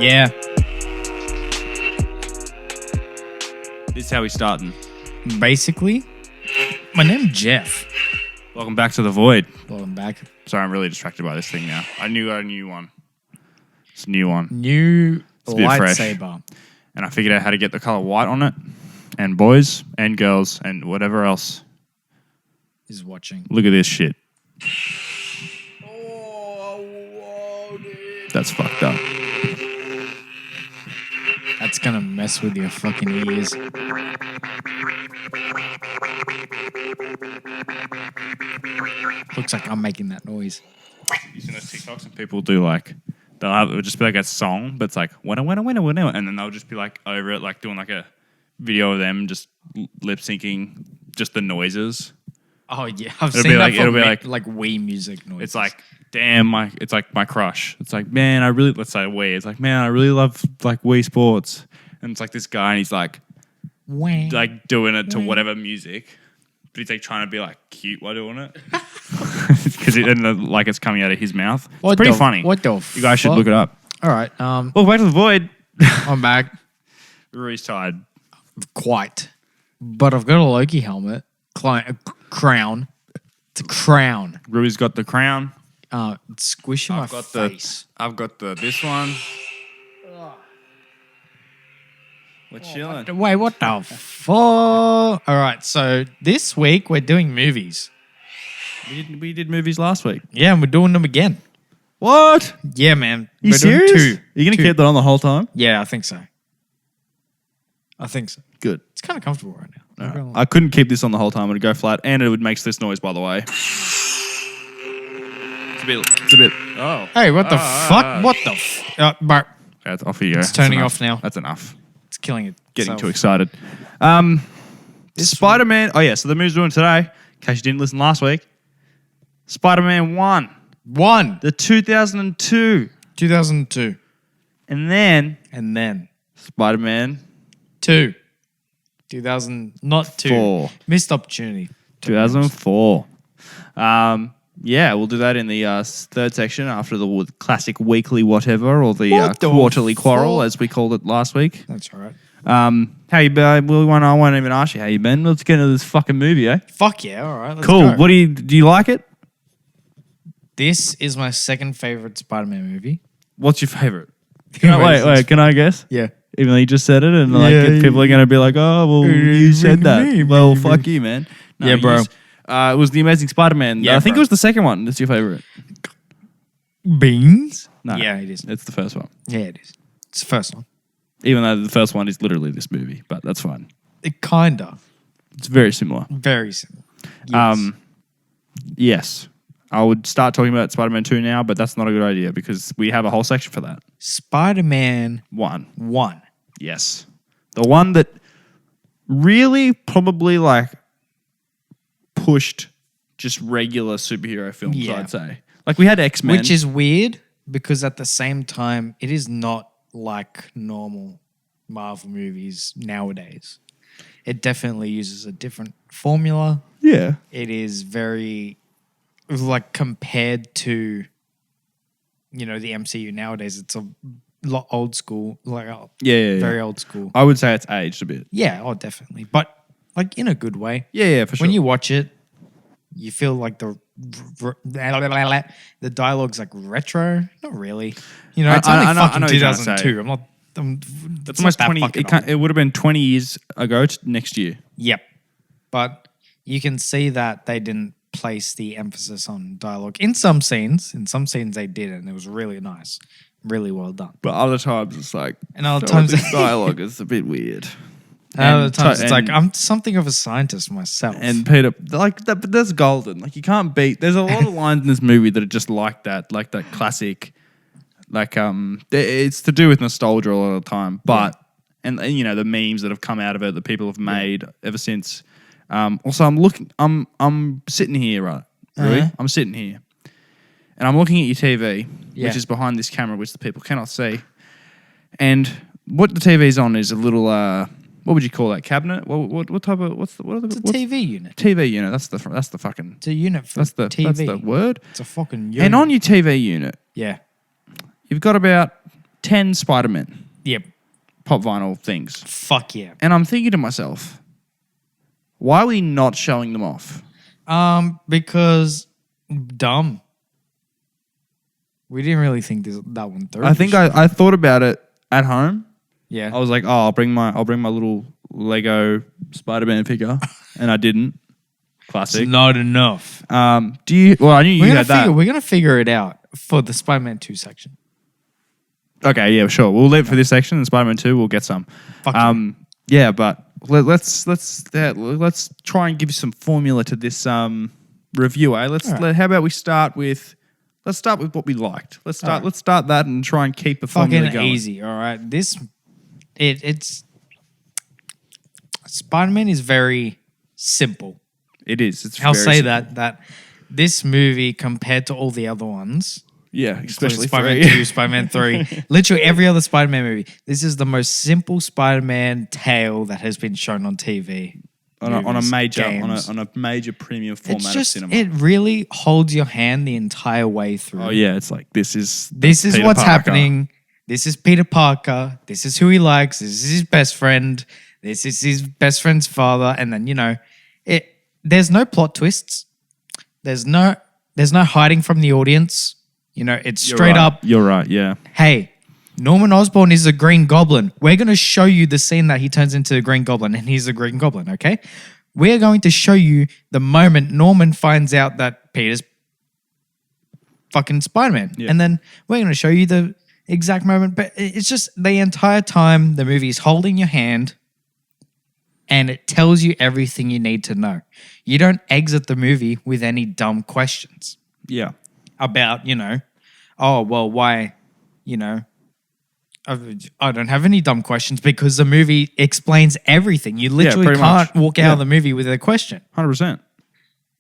Yeah. This is how we starting. Basically, my name's Jeff. Welcome back to the void. Welcome back. Sorry, I'm really distracted by this thing now. I knew a new one. It's a new one. New It's a bit fresh. lightsaber. And I figured out how to get the color white on it. And boys and girls and whatever else. Is watching. Look at this shit. That's fucked up. That's gonna mess with your fucking ears. Looks like I'm making that noise. You see those TikToks and people do like, it'll just be like a song, but it's like, winner, and then they'll just be like over it, like doing like a video of them just lip syncing just the noises. Oh yeah, I've It'll seen be that like- for it'll be like- Wii music noise. It's like, damn, it's like my crush. It's like, man, let's say Wii. It's like, man, I really love like Wii Sports. And it's like this guy and he's like doing it to whatever music. But he's like trying to be like cute while doing it. Because like it's coming out of his mouth. It's pretty funny. What the You guys should look it up. All right. Welcome back to the void. I'm back. Rui's tired. Quite. But I've got a Loki helmet. Crown. It's a crown. Rui's got the crown. It's squishing my face. I've got this one. We're chilling. Wait, what the fuck? All right, so this week we're doing movies. We did movies last week. Yeah, and we're doing them again. What? Yeah, man. You We're serious? doing two. You're going to Two. keep that on the whole time? Yeah, I think so. Good. It's kind of comfortable right now. All right. I couldn't keep this on the whole time. It would go flat, and it would make this noise, by the way. It's a bit. Oh. Hey, what the fuck? What the fuck? That's off you go. It's turning off now. That's enough. It's killing it. Getting too excited. Spider-Man. Oh, yeah. So the movie's doing today, in case you didn't listen last week. Spider-Man 1. The 2002. 2002. And then Spider-Man 2. 2000. Not 2. 4. Missed opportunity. 2004. Yeah, we'll do that in the third section after the classic weekly whatever or the quarterly quarrel, as we called it last week. That's all right. How you been? I won't even ask you how you been. Let's get into this fucking movie, eh? Fuck yeah, all right. Let's Cool. go. What do you like it? This is my second favorite Spider-Man movie. What's your favorite? Wait, can I guess? Yeah. Even though you just said it, and people are going to be like, "Oh, well, you said that." Well, fuck you, man. No, Yeah, bro. It was the Amazing Spider-Man. Yeah, I think bro. it was the second one. That's your favorite. Beans? No, Yeah, it is. It's the first one. Yeah, it is. It's the first one. Even though the first one is literally this movie, but that's fine. It kinda. It's very similar. Very similar. Yes. Yes. I would start talking about Spider-Man 2 now, but that's not a good idea because we have a whole section for that. Spider-Man 1. Yes. The one that really probably like pushed just regular superhero films, Yeah. I'd say. Like we had X-Men. Which is weird because at the same time, it is not like normal Marvel movies nowadays. It definitely uses a different formula. Yeah. It is very, like, compared to, the MCU nowadays, it's a lot old school. Like, Yeah. very old school. I would say it's aged a bit. Yeah, definitely. But, like, in a good way. Yeah, for sure. When you watch it, you feel like the dialogue's like retro. Not really. It's only I know fucking what you're trying to 2002. I'm not. That's almost 20. It would have been 20 years ago next year. Yep. But you can see that they didn't place the emphasis on dialogue in some scenes. In some scenes they did, and it was really nice, really well done. But other times it's like, And other times, this dialogue is a bit weird. other times it's like I'm something of a scientist myself. And Peter, like that, but that's golden. Like you can't beat. There's a lot of lines in this movie that are just like that classic. Like it's to do with nostalgia a lot of the time, but and the memes that have come out of it that people have made ever since. Also, I'm sitting here, right? Really? I'm sitting here, and I'm looking at your TV, which is behind this camera, which the people cannot see. And what the TV's on is a little what would you call that cabinet? What type of it's a TV unit. TV unit. That's the fucking. It's a unit for That's the TV. word. It's a fucking unit. And on your TV unit, yeah. you've got about 10 Spider-Man Yep. pop vinyl things. Fuck yeah. And I'm thinking to myself, why are we not showing them off? Because dumb. We didn't really think that one through. I think I thought about it at home. Yeah. I was like, I'll bring my little Lego Spider-Man figure, and I didn't. Classic. It's not enough. Do you? Well, I knew you had that. We're gonna figure it out for the Spider-Man 2 section. Okay, yeah, sure. We'll leave it for this section, and Spider-Man 2, we'll get some. Fuck yeah, but let's try and give you some formula to this review. Eh? How about we start with? Let's start with what we liked. Let's start that and try and keep the formula fucking going. easy. All right, it's Spider-Man is very simple. It is. I'll say that this movie compared to all the other ones. Yeah, especially Spider-Man 2, Spider-Man 3, literally every other Spider-Man movie. This is the most simple Spider-Man tale that has been shown on TV. On a major premium format It's just, of cinema. it really holds your hand the entire way through. Oh yeah, it's like this is Peter what's Parker. Happening. This is Peter Parker. This is who he likes. This is his best friend. This is his best friend's father. And then there's no plot twists. There's no hiding from the audience. It's straight up. You're right, yeah. Hey, Norman Osborn is a Green Goblin. We're going to show you the scene that he turns into a Green Goblin, and he's a Green Goblin, okay? We're going to show you the moment Norman finds out that Peter's fucking Spider-Man. Yeah. And then we're going to show you the exact moment. But it's just the entire time the movie is holding your hand and it tells you everything you need to know. You don't exit the movie with any dumb questions. Yeah. About, oh, well, why, I don't have any dumb questions because the movie explains everything. You literally can't walk out of the movie with a question. 100%.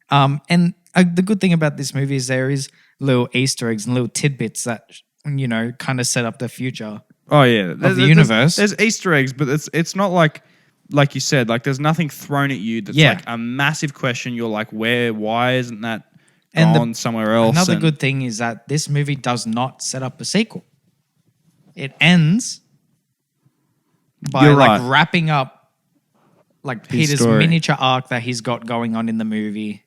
And the good thing about this movie is there is little Easter eggs and little tidbits that, kind of set up the future of the universe. There's Easter eggs, but it's not like you said, like there's nothing thrown at you that's like a massive question. You're like, why isn't that gone somewhere else? Another good thing is that this movie does not set up a sequel. It ends by wrapping up like his Peter's story. Miniature arc that he's got going on in the movie.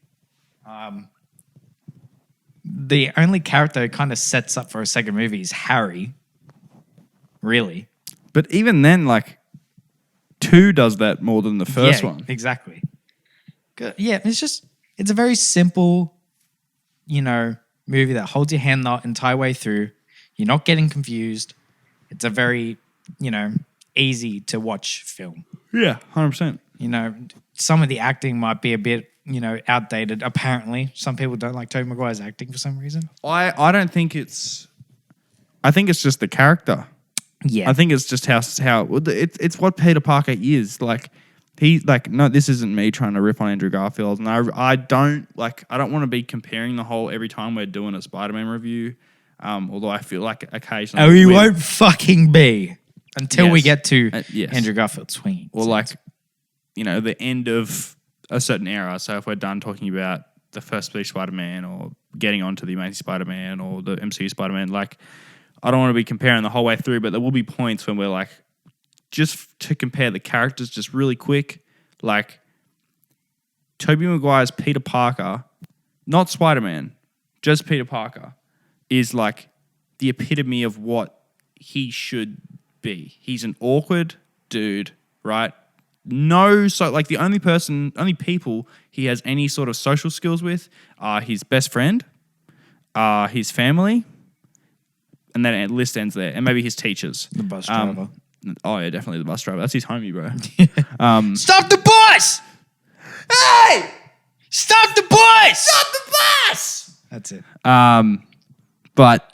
The only character who kind of sets up for a second movie is Harry. Really. But even then, 2 does that more than the first one. Exactly. Yeah, it's a very simple, movie that holds your hand the entire way through. You're not getting confused. It's a very, easy to watch film. Yeah, 100%. Some of the acting might be a bit, outdated. Apparently, some people don't like Tobey Maguire's acting for some reason. I don't think it's. I think it's just the character. Yeah, I think it's just how it's what Peter Parker is like. No, this isn't me trying to rip on Andrew Garfield. And I don't want to be comparing the whole every time we're doing a Spider-Man review. Although I feel like occasionally... we won't fucking be until we get to Andrew Garfield swinging. Or the end of a certain era. So if we're done talking about the first Spider-Man or getting onto the Amazing Spider-Man or the MCU Spider-Man, I don't want to be comparing the whole way through, but there will be points when we're just to compare the characters just really quick, Tobey Maguire's Peter Parker, not Spider-Man, just Peter Parker, is the epitome of what he should be. He's an awkward dude, right? The only people he has any sort of social skills with are his best friend, his family, and then the list ends there. And maybe his teachers. The bus driver. Oh, yeah, definitely the bus driver. That's his homie, bro. Stop the bus! Hey! Stop the bus! Stop the bus! That's it. But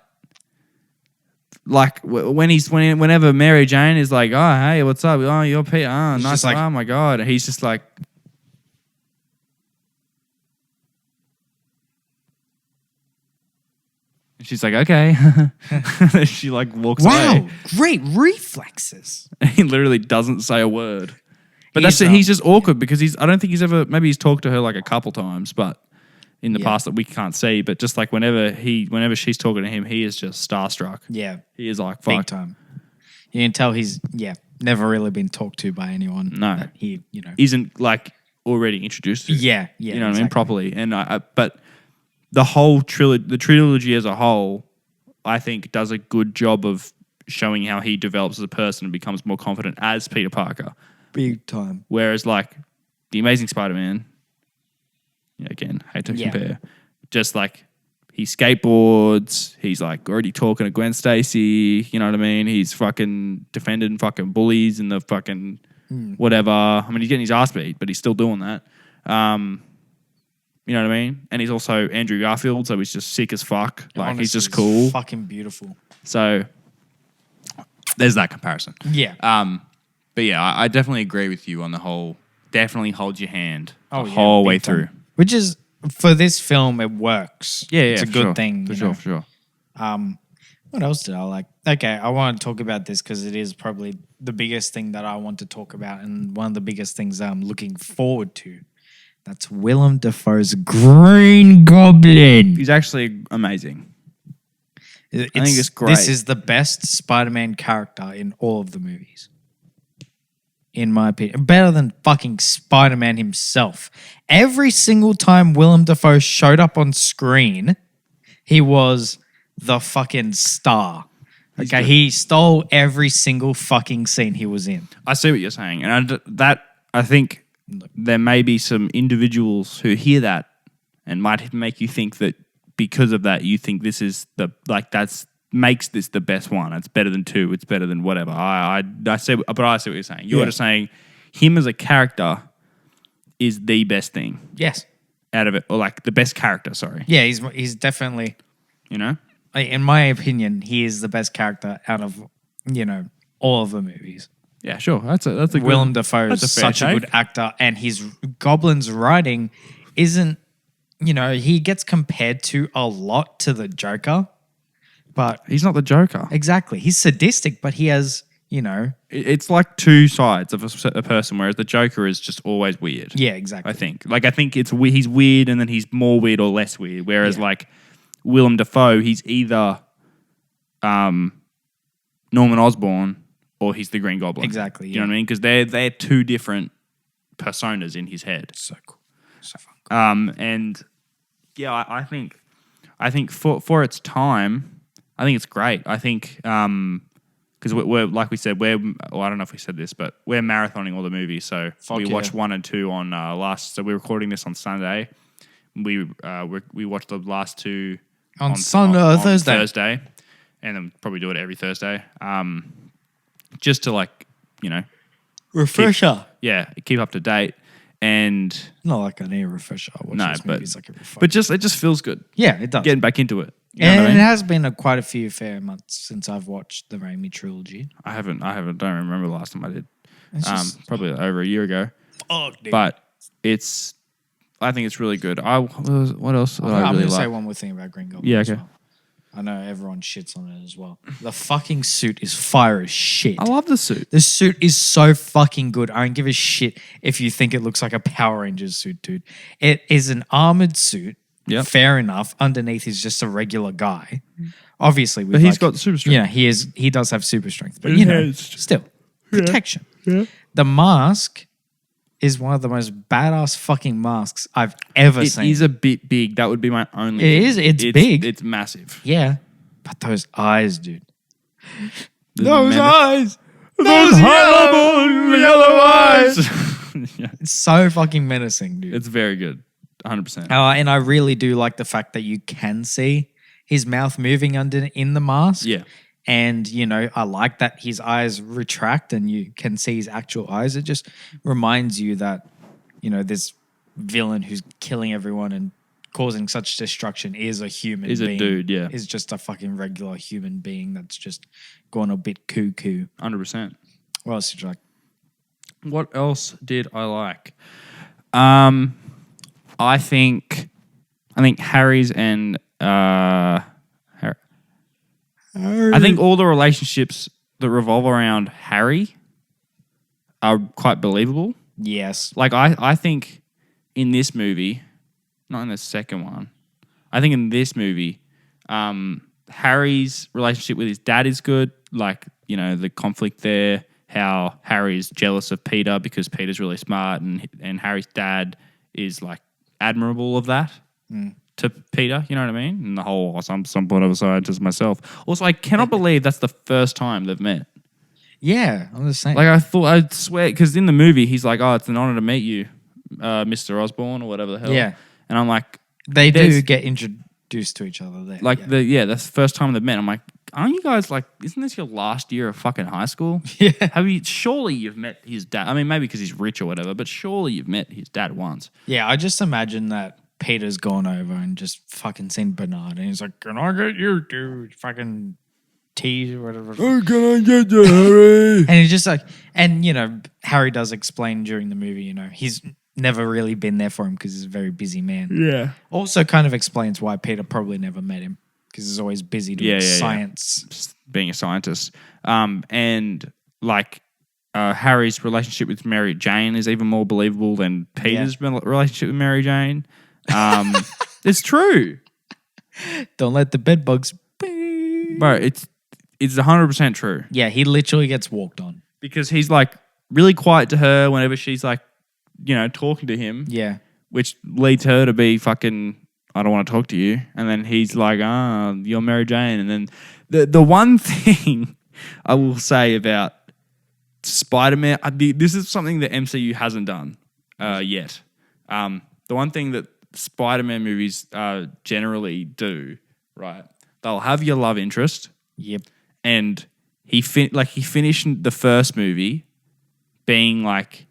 whenever Mary Jane is like, oh, hey, what's up? Oh, you're Peter. Oh, nice. Oh, my God. And he's just like... And she's like, okay. She walks away. Wow, great reflexes. He literally doesn't say a word. But that's it. He's just awkward because I don't think he's ever... Maybe he's talked to her a couple times, but in the past that we can't see. But just like whenever she's talking to him, he is just starstruck. Yeah. He is like, Big fuck. time. You can tell he's, never really been talked to by anyone. No. That he, Isn't like already introduced to. Yeah. You know what I mean? Properly. And but the whole the trilogy as a whole, I think does a good job of showing how he develops as a person and becomes more confident as Peter Parker. Big time. Whereas like The Amazing Spider-Man, again, hate to compare, just like he skateboards, he's like already talking to Gwen Stacy, you know what I mean? He's fucking defending fucking bullies and the fucking whatever. I mean, he's getting his ass beat, but he's still doing that. You know what I mean? And he's also Andrew Garfield, so he's just sick as fuck. Like, Honestly, he's just cool. Fucking beautiful. So there's that comparison. Yeah. But yeah, I definitely agree with you on the whole. Definitely hold your hand the yeah, whole big way time. through. Which is, for this film, it works. Yeah, It's a for good sure. thing. For you sure, know. for sure. What else did I like? Okay, I want to talk about this because it is probably the biggest thing that I want to talk about and one of the biggest things I'm looking forward to. That's Willem Dafoe's Green Goblin. He's actually amazing. I think it's great. This is the best Spider-Man character in all of the movies. In my opinion. Better than fucking Spider-Man himself. Every single time Willem Dafoe showed up on screen, he was the fucking star. Okay, he stole every single fucking scene he was in. I see what you're saying. And I think there may be some individuals who hear that and might make you think that because of that, you think this is makes this the best one. It's better than 2. It's better than whatever. I see what you're saying. You're just saying him as a character is the best thing Yes. out of it, or like the best character. Sorry, Yeah, he's definitely, you know. in my opinion, he is the best character out of, all of the movies. Yeah, sure. That's a good, Willem Dafoe that's is a fair such a good take. actor, and his Goblin's writing isn't, he gets compared to a lot to the Joker, but He's not the Joker. exactly, he's sadistic, but he has, It's like two sides of a person, whereas the Joker is just always weird. yeah, exactly. I think. Like, I think he's weird and then he's more weird or less weird. Whereas, like, Willem Dafoe, he's either Norman Osborn or he's the Green Goblin. Exactly, You know what I mean? Because they're two different personas in his head. So cool. So fun. Cool. And, yeah, I think for its time, I think it's great. I think... because we're like we said, I don't know if we said this, but we're marathoning all the movies. So we watched 1 and 2 on So we're recording this on Sunday. We watched the last 2 On Thursday, and then probably do it every Thursday. Just to Refresher. keep up to date. And Not like I need a refresher. I watch No, these but- movies like every but it just feels good yeah, it does. getting back into it. You know And what I it mean? has been quite a few fair months since I've watched the Raimi trilogy. I haven't. Don't remember the last time I did. It's just- Probably over a year ago. Dude. But I think it's really good. What else did I I'm really going to say like? one more thing about Green Goblin. Yeah, as okay. well. I know everyone shits on it as well. The fucking suit is fire as shit. I love the suit. The suit is so fucking good. I don't give a shit if you think it looks like a Power Rangers suit, dude. It is an armored suit. Yep. Fair enough. Underneath he's just a regular guy. Obviously, But he's got super strength. Yeah, he does have super strength, but Enhanced. still protection. Yeah. The mask is one of the most badass fucking masks I've ever It seen. is a bit big. That would be my only. It is. It's big. It's massive. Yeah, but those eyes, dude. Those eyes. Those yellow eyes. Yeah. It's so fucking menacing, dude. It's very good. 100%. And I really do like the fact that you can see his mouth moving in the mask. Yeah. And, I like that his eyes retract and you can see his actual eyes. It just reminds you that, this villain who's killing everyone and causing such destruction is a human Is being. a dude, yeah. Is just a fucking regular human being that's just gone a bit cuckoo. 100%. What else did you like? What else did I like? I think Harry's and I think all the relationships that revolve around Harry are quite believable. Yes. Like I think in this movie, Not in the second one. I think in this movie, Harry's relationship with his dad is good. Like, you know, the conflict there, how Harry's jealous of Peter because Peter's really smart, and Harry's dad is like admirable of that to Peter. You know what I mean? And the whole, I'm somewhat of a scientist myself. Also, I cannot believe that's the first time they've met. Yeah, I'm the same. Like, I swear, because in the movie, he's like, oh, it's an honor to meet you, Mr. Osborne, or whatever the hell. Yeah. And I'm like, They do get introduced to each other there. like, that's the first time they've met. I'm like, aren't you guys like, isn't this your last year of fucking high school? Yeah. Surely you've met his dad. I mean, maybe because he's rich or whatever, but surely you've met his dad once. Yeah, I just imagine that Peter's gone over and just fucking seen Bernard and he's like, can I get you, dude? Fucking tea or whatever. Oh, can I get you, Harry? And he's just like, and you know, Harry does explain during the movie, you know, he's never really been there for him because he's a very busy man. Yeah. Also kind of explains why Peter probably never met him because he's always busy doing science. Just being a scientist. And like Harry's relationship with Mary Jane is even more believable than Peter's relationship with Mary Jane. It's true. Don't let the bed bugs. Bro, it's 100% true. Yeah, he literally gets walked on. Because he's like really quiet to her whenever she's like, you know, talking to him. Yeah. Which leads her to be fucking, I don't want to talk to you. And then he's like, you're Mary Jane. And then the one thing I will say about Spider-Man, this is something that MCU hasn't done yet. The one thing that Spider-Man movies generally do, right? They'll have your love interest. Yep. And he finished the first movie being like,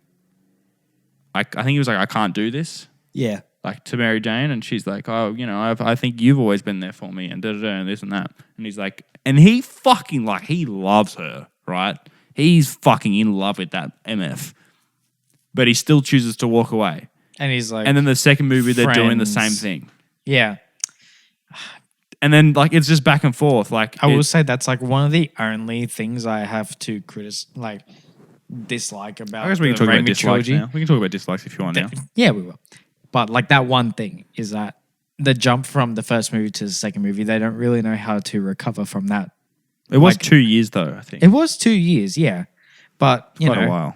I think he was like, I can't do this. Yeah. Like to Mary Jane, and she's like, oh, you know, I think you've always been there for me, and da da da, and this and that. And he's like, and he fucking like, he loves her, right? He's fucking in love with that MF, but he still chooses to walk away. And he's like, and then the second movie, they're doing the same friends. thing. Yeah. And then like it's just back and forth. Like I will say that's like one of the only things I have to dislike about. I guess we can the talk about Raimi dislikes trilogy. now. We can talk about dislikes if you want now. Yeah, we will. But like that one thing is that the jump from the first movie to the second movie, they don't really know how to recover from that. It was Like- 2 years though, I think. It was 2 years, yeah. But, you Quite know, a while.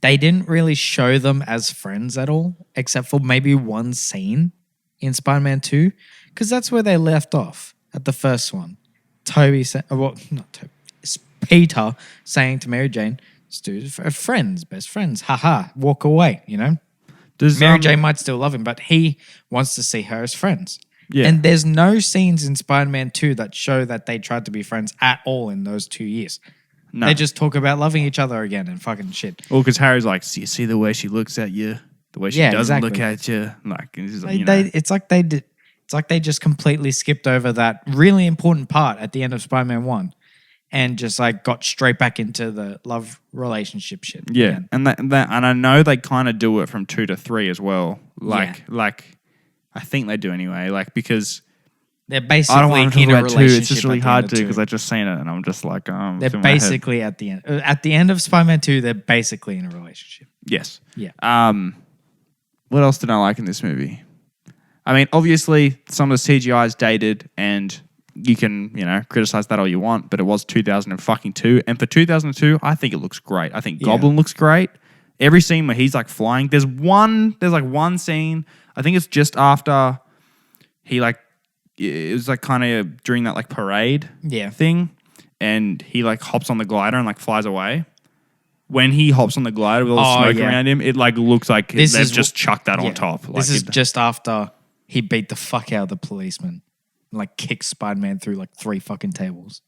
they didn't really show them as friends at all, except for maybe one scene in Spider-Man 2, because that's where they left off at the first one. It's Peter saying to Mary Jane, friends, best friends, haha, walk away, you know? Mary Jane might still love him, but he wants to see her as friends. Yeah. And there's no scenes in Spider-Man 2 that show that they tried to be friends at all in those 2 years. No. They just talk about loving each other again and fucking shit. Well, because Harry's like, see the way she looks at you, the way she doesn't look at you. Like, it's like, It's like they just completely skipped over that really important part at the end of Spider-Man 1 and just like got straight back into the love relationship shit. yeah. again. And and I know they kind of do it from 2 to 3 as well. Like I think they do anyway. Like because They're basically I don't want to in talk a about 2. relationship. It's just really at the hard end to of because 2. I just seen it and I'm just like, They're it's in my head. basically at the end of Spider-Man 2. They're basically in a relationship. Yes. Yeah. What else did I like in this movie? I mean, obviously, some of the CGI is dated, and you can, criticize that all you want, but it was 2002, and for 2002, I think it looks great. I think Goblin looks great. Every scene where he's like flying, there's like one scene. I think it's just after he like it was like kind of during that like parade thing, and he like hops on the glider and like flies away. When he hops on the glider with all the smoke around him, it like looks like they've just chucked that on top. Like this is just after he beat the fuck out of the policeman, like kicks Spider-Man through like 3 fucking tables.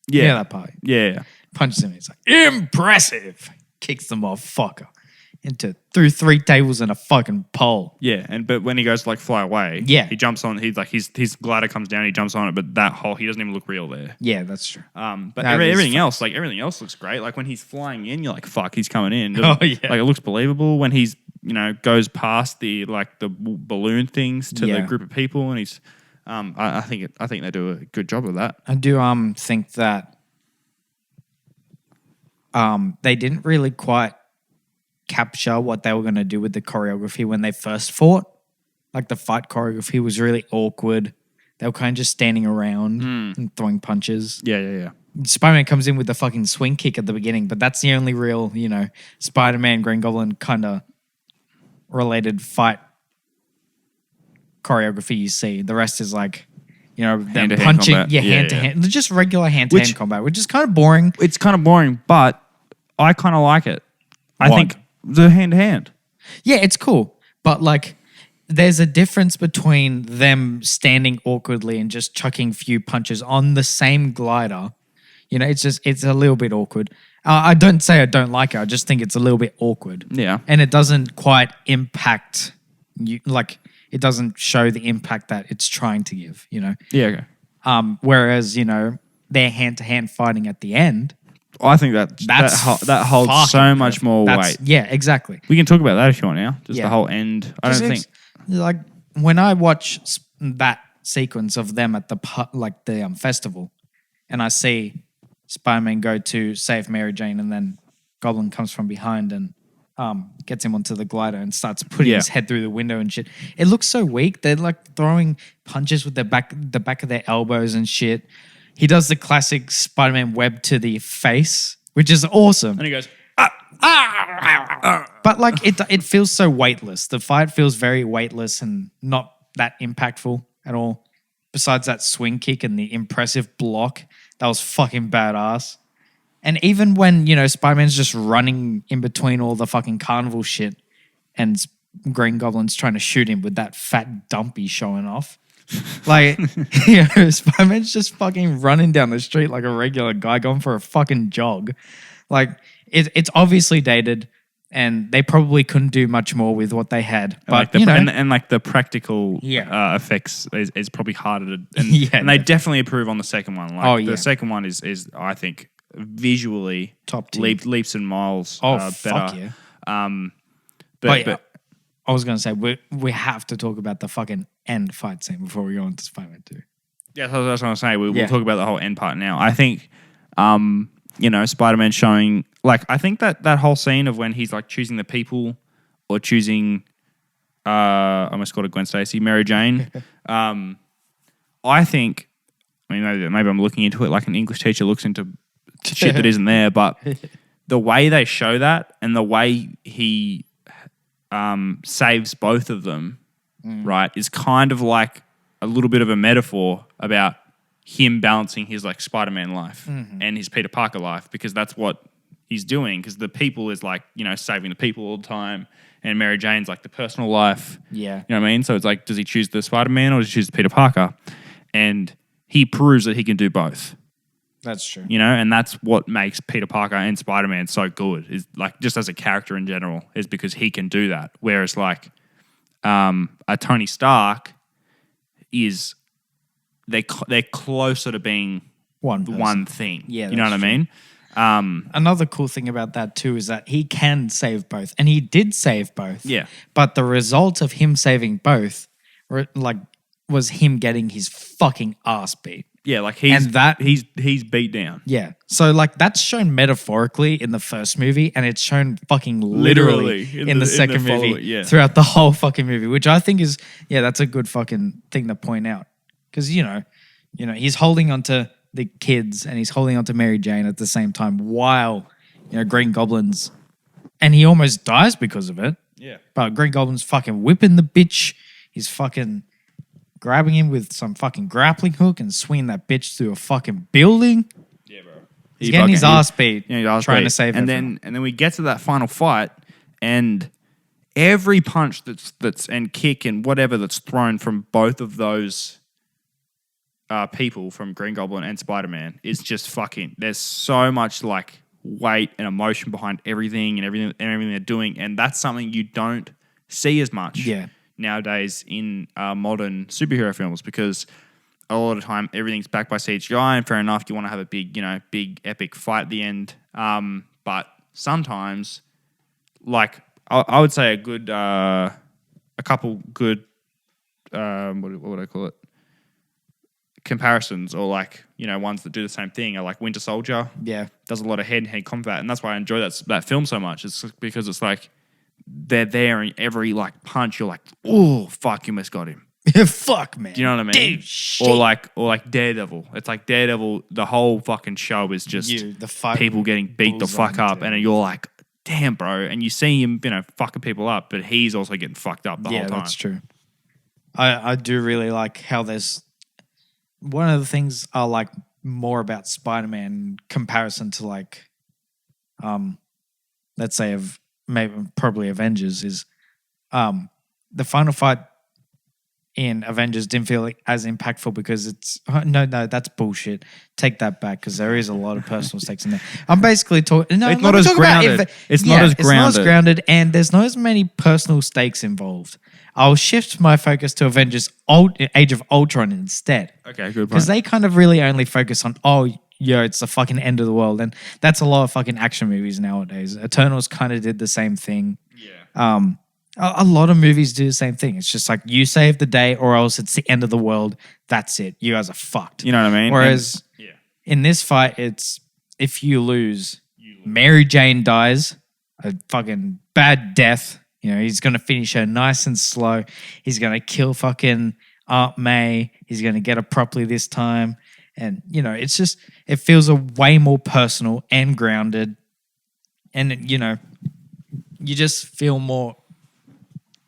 Yeah, that part. Yeah. Punches him. He's like, impressive. Kicks the motherfucker through 3 tables and a fucking pole. Yeah, but when he goes to like fly away, he jumps on. He's like his glider comes down. He jumps on it, but that whole he doesn't even look real there. Yeah, that's true. But everything else looks great. Like when he's flying in, you're like, fuck, he's coming in. Oh yeah, like it looks believable when he's goes past the balloon things to the group of people, and he's. I think they do a good job of that. I do think that they didn't really quite capture what they were going to do with the choreography when they first fought. Like the fight choreography was really awkward. They were kind of just standing around and throwing punches. Yeah. Spider-Man comes in with the fucking swing kick at the beginning, but that's the only real, Spider-Man, Green Goblin kind of related fight choreography you see. The rest is like, them Hand-to-hand punching, combat. hand-to-hand, just regular hand-to-hand combat, which is kind of boring. It's kind of boring, but I kind of like it. I What? think the hand-to-hand. Yeah, it's cool, but like, there's a difference between them standing awkwardly and just chucking few punches on the same glider. It's a little bit awkward. I don't say I don't like it. I just think it's a little bit awkward. Yeah. And it doesn't quite impact you. Like, it doesn't show the impact that it's trying to give, Yeah, okay. Whereas, their hand-to-hand fighting at the end, I think that holds fucking so much perfect. more That's- weight. Yeah, exactly. We can talk about that if you want now. Just Yeah. the whole end. I don't think. Like, when I watch that sequence of them at the festival, and I see Spider-Man go to save Mary Jane, and then Goblin comes from behind and gets him onto the glider and starts putting his head through the window and shit. It looks so weak. They're like throwing punches with the back of their elbows and shit. He does the classic Spider-Man web to the face, which is awesome. And he goes, But like it feels so weightless. The fight feels very weightless and not that impactful at all. Besides that swing kick and the impressive block, that was fucking badass. And even when, Spider-Man's just running in between all the fucking carnival shit and Green Goblin's trying to shoot him with that fat dumpy showing off. Like, Spider-Man's just fucking running down the street like a regular guy going for a fucking jog. Like, it's obviously dated, and they probably couldn't do much more with what they had. But the practical effects is probably harder to, and they definitely improve on the second one. Like the second one is I think visually Top tier. leaps and miles. fuck better. yeah. But I was gonna say we have to talk about the fucking end fight scene before we go into Spider-Man 2. yeah, that's what I was going to say. We'll talk about the whole end part now. I think, Spider-Man showing, like, I think that whole scene of when he's like choosing the people or choosing, I almost called it Gwen Stacy, Mary Jane. I think, maybe I'm looking into it like an English teacher looks into shit that isn't there, but the way they show that and the way he saves both of them, right, is kind of like a little bit of a metaphor about him balancing his like Spider-Man life and his Peter Parker life, because that's what he's doing. Because the people is like, saving the people all the time, and Mary Jane's like the personal life. Yeah. You know what I mean? So it's like, does he choose the Spider-Man or does he choose Peter Parker? And he proves that he can do both. That's true. And that's what makes Peter Parker and Spider-Man so good, is like, just as a character in general, is because he can do that. Whereas like a Tony Stark is, they're closer to being one thing. Yeah, you know what I that's mean? Another cool thing about that too is that he can save both, and he did save both. Yeah. But the result of him saving both, was him getting his fucking ass beat. Yeah, like he's beat down. Yeah. So like that's shown metaphorically in the first movie, and it's shown fucking literally in the second movie throughout the whole fucking movie, which I think is, that's a good fucking thing to point out. Because, he's holding onto the kids and he's holding onto Mary Jane at the same time while, Green Goblin's, and he almost dies because of it. Yeah. But Green Goblin's fucking whipping the bitch. He's fucking grabbing him with some fucking grappling hook and swinging that bitch through a fucking building. Yeah, bro. He's getting his ass beat, trying to save and everyone. then we get to that final fight, and every punch that's and kick and whatever that's thrown from both of those people, from Green Goblin and Spider-Man, is just fucking, there's so much like weight and emotion behind everything they're doing, and that's something you don't see as much nowadays in modern superhero films, because a lot of the time everything's backed by CGI, and fair enough, you want to have a big epic fight at the end, but sometimes, like I would say a couple good what would I call it, comparisons, or like, ones that do the same thing, are like Winter Soldier. Yeah. Does a lot of head-to-head combat, and that's why I enjoy that film so much. It's because it's like they're there in every like punch. You're like, oh fuck, you almost got him. Fuck, man. Do you know what I mean? Dude, shit. Or like Daredevil. It's like Daredevil. The whole fucking show is just people getting beat the fuck up, and you're like, damn, bro. And you see him, fucking people up, but he's also getting fucked up the whole time. Yeah, that's true. I do really like how there's one of the things I like more about Spider-Man in comparison to like, let's say probably Avengers is, the final fight in Avengers didn't feel as impactful because it's no, that's bullshit. Take that back because there is a lot of personal stakes in there. I'm basically talking. No, it's not as grounded. It's not as grounded, and there's not as many personal stakes involved. I'll shift my focus to Avengers Age of Ultron instead. Okay, good point. Because they kind of really only focus on it's the fucking end of the world, and that's a lot of fucking action movies nowadays. Eternals kind of did the same thing. Yeah. A lot of movies do the same thing. It's just like you save the day or else it's the end of the world. That's it. You guys are fucked. You know what I mean? Whereas in this fight, it's if you lose, Mary Jane dies, a fucking bad death. He's going to finish her nice and slow. He's going to kill fucking Aunt May. He's going to get her properly this time. And, it's just, it feels a way more personal and grounded. And, you just feel more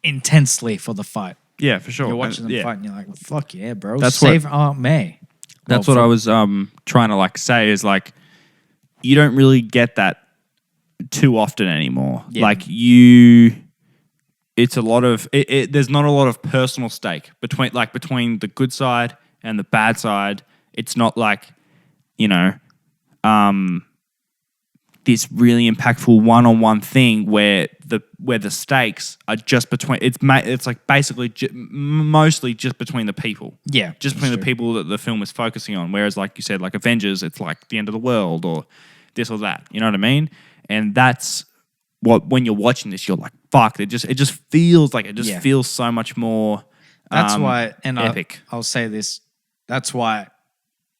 intensely for the fight. Yeah, for sure. You're watching them fight and you're like, fuck yeah, bro. That's Save Aunt May. That's what I was trying to like say is like, you don't really get that too often anymore. Yeah. Like it's a lot of, there's not a lot of personal stake between the good side and the bad side. It's not like, this really impactful one-on-one thing where the stakes are just between it's like basically mostly just between the people. Yeah, just between the people that the film is focusing on. Whereas, like you said, like Avengers, it's like the end of the world or this or that. You know what I mean? And that's what when you're watching this, you're like, fuck. It just feels like feels so much more. That's why, and epic. I'll say this. That's why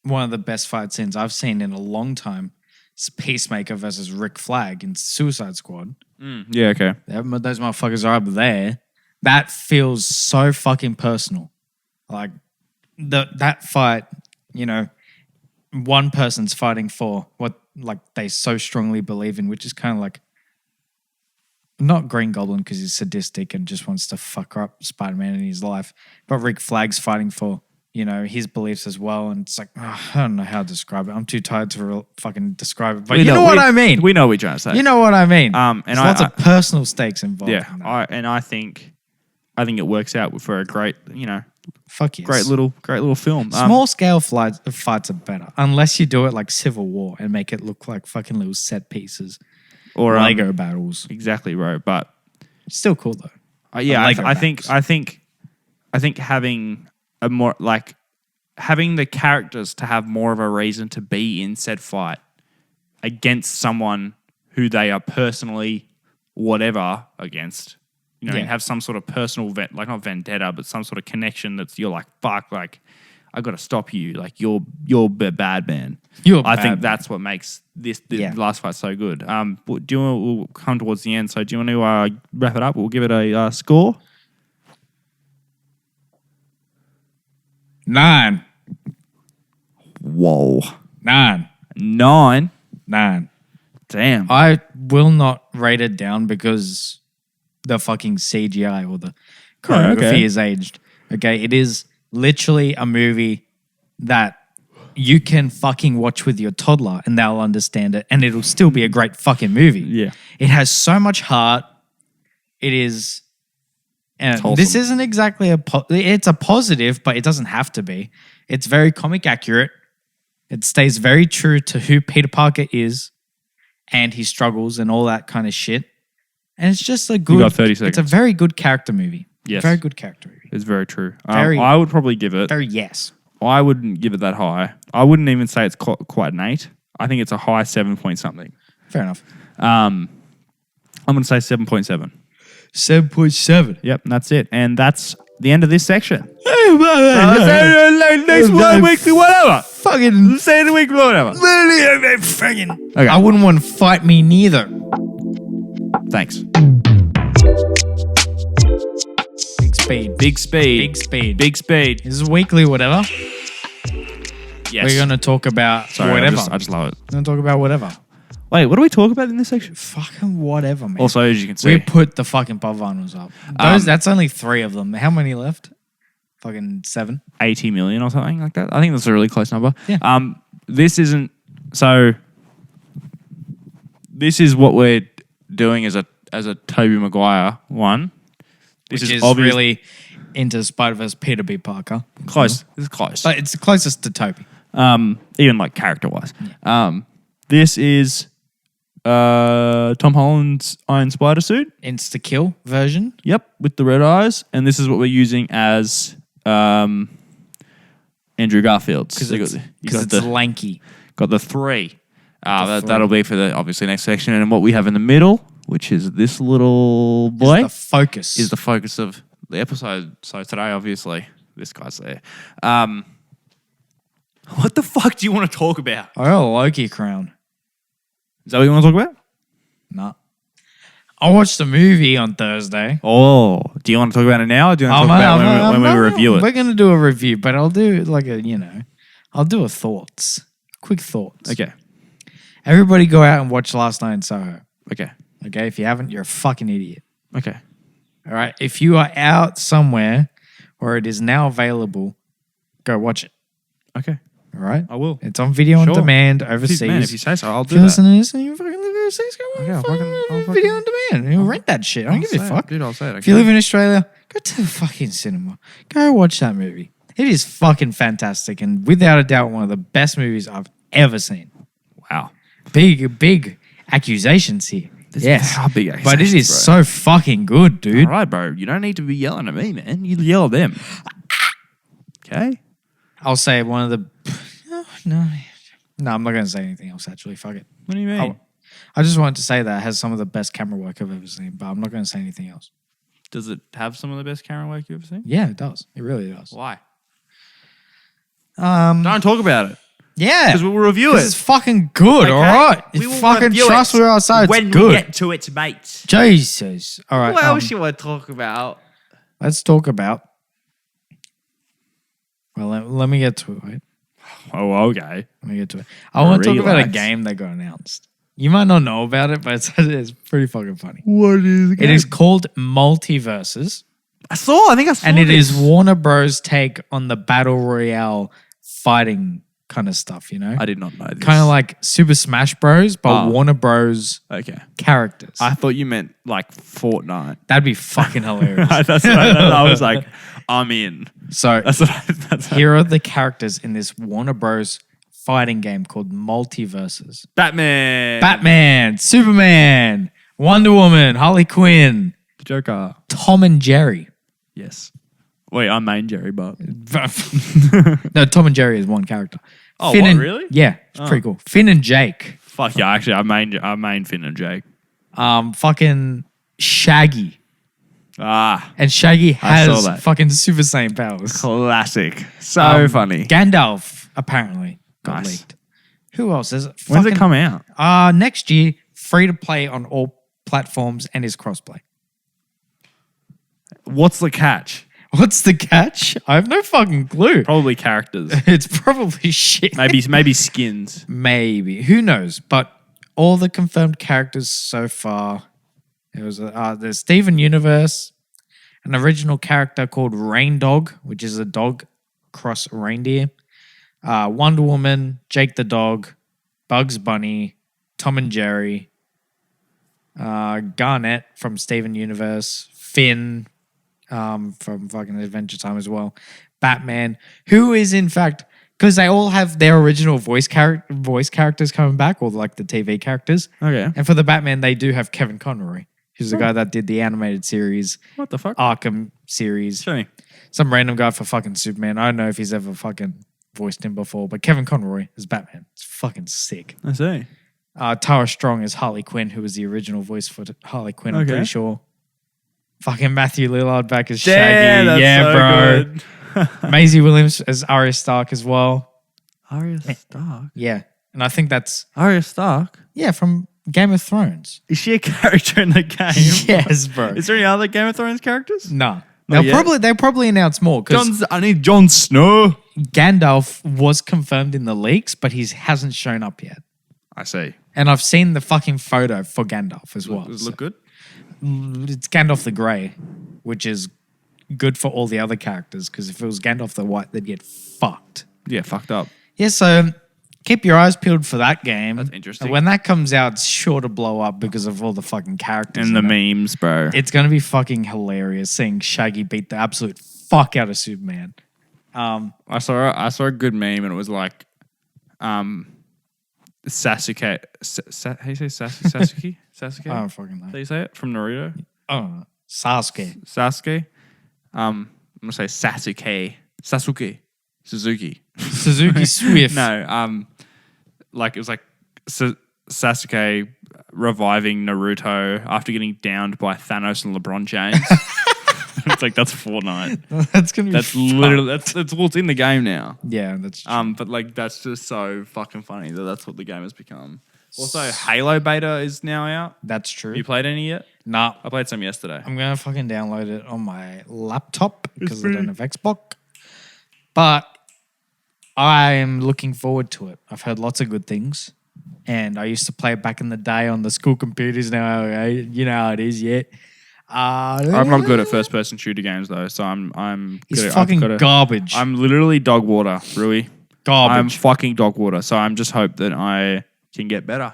one of the best fight scenes I've seen in a long time. It's Peacemaker versus Rick Flag in Suicide Squad. Yeah, okay. Those motherfuckers are up there. That feels so fucking personal. Like that fight, one person's fighting for what like they so strongly believe in, which is kind of like not Green Goblin because he's sadistic and just wants to fuck up Spider-Man in his life, but Rick Flag's fighting for his beliefs as well. And it's like, I don't know how to describe it. I'm too tired to fucking describe it. But you know what I mean. We know what you're trying to say. You know what I mean. And there's lots of personal stakes involved. Yeah. I think it works out for a great, fuck yes. great little film. Small scale fights are better. Unless you do it like Civil War and make it look like fucking little set pieces. Or Lego battles. Exactly, bro. But still cool though. Yeah, I think having a more like having the characters to have more of a reason to be in said fight against someone who they are personally whatever against, and have some sort of personal like not vendetta, but some sort of connection that's you're like, fuck, like I got to stop you, like you're a bad man. I think that's what makes this last fight so good. We'll come towards the end, so do you want to wrap it up? We'll give it a score. 9. Whoa. 9. 9? 9. Damn. I will not rate it down because the fucking CGI or the choreography is aged. Okay, it is literally a movie that you can fucking watch with your toddler and they'll understand it and it'll still be a great fucking movie. Yeah. It has so much heart. It is... And this isn't exactly it's a positive, but it doesn't have to be. It's very comic accurate. It stays very true to who Peter Parker is and his struggles and all that kind of shit. And it's just a good... You got 30 seconds. It's a very good character movie. Yes. Very good character movie. It's very true. I would probably give it... Very yes. I wouldn't give it that high. I wouldn't even say it's quite an 8. I think it's a high 7 point something. Fair enough. I'm going to say 7.7. 7.7. Yep, and that's it. And that's the end of this section. Next weekly, whatever. Fucking say the weekly, whatever. Okay. I wouldn't want to fight me neither. Thanks. speed. Big speed. Big speed. Big speed. This is weekly, whatever. Yes. We're gonna talk about whatever. I just love it. We're gonna talk about whatever. Wait, what do we talk about in this section? Fucking whatever, man. Also, as you can we see, put the fucking pub vinyls up. That's only 3 of them. How many left? Fucking 7. 80 million or something like that. I think that's a really close number. Yeah. This isn't so. This is what we're doing as a Tobey Maguire one. Which is really into Spider-Verse Peter B. Parker. Close. This is close. But it's the closest to Toby. Even like character wise. This is Tom Holland's Iron Spider suit. Insta-kill version. Yep, with the red eyes, and this is what we're using as Andrew Garfield's. Because it's lanky. Got the 3. That'll be for the obviously next section, and what we have in the middle, which is this little boy, Is the focus of the episode. So today, obviously, this guy's there. What the fuck do you want to talk about? I got a Loki crown. Is that what you want to talk about? Nah. I watched the movie on Thursday. Oh, do you want to talk about it now, or do you want to talk about when we review it? We're going to do a review, but I'll do I'll do a quick thoughts. Okay. Everybody go out and watch Last Night in Soho. Okay. Okay, if you haven't, you're a fucking idiot. Okay. All right, if you are out somewhere or it is now available, go watch it. Okay. All right? I will. It's on video on demand overseas. Man, if you say so, I'll If do you that. listen to this and you fucking live overseas, go Okay, I'll fucking- video on demand. You rent that shit. I don't give a fuck. Dude, I'll say it. If you live in Australia, go to the fucking cinema. Go watch that movie. It is fucking fantastic and without a doubt one of the best movies I've ever seen. Wow. Big accusations here. Yes. How big But it is so fucking good, dude. All right, bro. You don't need to be yelling at me, man. You yell at them. Okay? I'll say one of the... No, I'm not going to say anything else, actually. Fuck it. What do you mean? I just wanted to say that it has some of the best camera work I've ever seen, but I'm not going to say anything else. Does it have some of the best camera work you've ever seen? Yeah, it does. It really does. Why? Don't talk about it. Yeah. Because we will review it. It's fucking good, all right? You fucking trust what I say. It's good. we get to it, mate. Jesus. All right. What else you want to talk about? Let's talk about... Well, let me get to it, right? Oh, okay. Let me get to it. I want to talk about a Relax. game that got announced. You might not know about it, but it's pretty fucking funny. What is it? It is called Multiverses, I think I saw and it this. is Warner Bros. Take on the Battle Royale fighting kind of stuff, you know? I did not know this. Kind of like Super Smash Bros, but Oh. Warner Bros. Okay. Characters. I thought you meant like Fortnite. That'd be fucking hilarious. That's what I was like, I'm in. So That's what here are the characters in this Warner Bros. Fighting game called Multiverses. Batman, Superman, Wonder Woman, Harley Quinn, Joker. Tom and Jerry. Yes. Wait, I'm main Jerry, but No, Tom and Jerry is one character. Oh, Finn what, and, really? Yeah, it's pretty cool. Finn and Jake. fuck yeah. Actually, I main Finn and Jake. Fucking Shaggy. Ah, And Shaggy I saw has that. fucking Super Saiyan powers. classic. So funny. Gandalf apparently got Nice. leaked. Who else is it? When's it come out? Next year, free to play on all platforms and is crossplay. What's the catch? What's the catch? I have no fucking clue. Probably characters. It's probably shit. maybe skins. Maybe. Who knows? But all the confirmed characters so far, it was there's Steven Universe, an original character called Rain Dog, which is a dog cross reindeer, Wonder Woman, Jake the Dog, Bugs Bunny, Tom and Jerry, Garnet from Steven Universe, Finn from fucking Adventure Time as well, Batman, who is in fact, because they all have their original voice characters coming back, or like the TV characters. Okay. And for the Batman, they do have Kevin Conroy, who's the guy that did the animated series, What the fuck? Arkham series. Show me. Some random guy for fucking Superman. I don't know if he's ever fucking voiced him before, but Kevin Conroy is Batman. It's fucking sick. I see. Tara Strong is Harley Quinn, who was the original voice for Harley Quinn, I'm Okay. pretty sure. Fucking Matthew Lillard back as Damn, Shaggy. that's Yeah, so bro. good. Maisie Williams as Arya Stark as well. Arya Stark. Yeah. And I think that's, Arya Stark. yeah, from Game of Thrones. Is she a character in the game? Yes, bro. Is there any other Game of Thrones characters? No. They'll probably announce more because I need Jon Snow. Gandalf was confirmed in the leaks, but he hasn't shown up yet. I see. And I've seen the fucking photo for Gandalf as well. Does it look good? It's Gandalf the Grey, which is good for all the other characters because if it was Gandalf the White, they'd get fucked. Yeah, fucked up. Yeah, so keep your eyes peeled for that game. That's interesting. And when that comes out, it's sure to blow up because of all the fucking characters. And the in it. memes, bro. It's going to be fucking hilarious seeing Shaggy beat the absolute fuck out of Superman. I saw a good meme and it was like, Sasuke. How do you say Sasuke? Sasuke? I don't fucking know. How do you say it? From Naruto? Oh, Sasuke. Sasuke. I'm gonna say Sasuke. Suzuki. Suzuki Swift. No. Like it was like Sasuke reviving Naruto after getting downed by Thanos and LeBron James. It's like that's Fortnite. That's going to be That's literally that's what's in the game now. Yeah, that's true. But like that's just so fucking funny that that's what the game has become. Also, Halo beta is now out. That's true. You played any yet? Nah. I played some yesterday. I'm going to fucking download it on my laptop because I don't have Xbox. But I'm looking forward to it. I've heard lots of good things. And I used to play it back in the day on the school computers. Now, you know how it is, yeah. I'm not good at first-person shooter games though, so I'm. It's fucking garbage. I'm literally dog water, Rui. Garbage. I'm fucking dog water. So I'm just hope that I can get better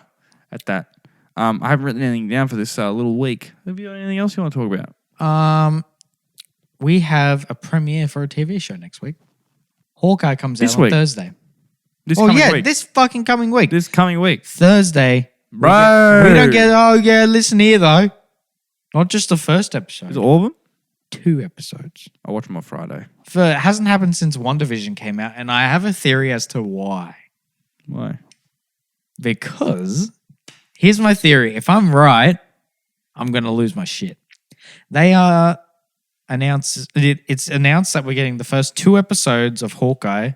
at that. I haven't written anything down for this little week. Have you got anything else you want to talk about? We have a premiere for a TV show next week. Hawkeye comes This out on week? Thursday. This coming week. This fucking coming week. This coming week. Thursday. Bro. We don't get, oh yeah, listen here though. Not just the first episode. Is it all of them? 2 episodes. I'll watch them on Friday. It hasn't happened since WandaVision came out, and I have a theory as to why. Why? Because, here's my theory. If I'm right, I'm going to lose my shit. They are it's announced that we're getting the first 2 episodes of Hawkeye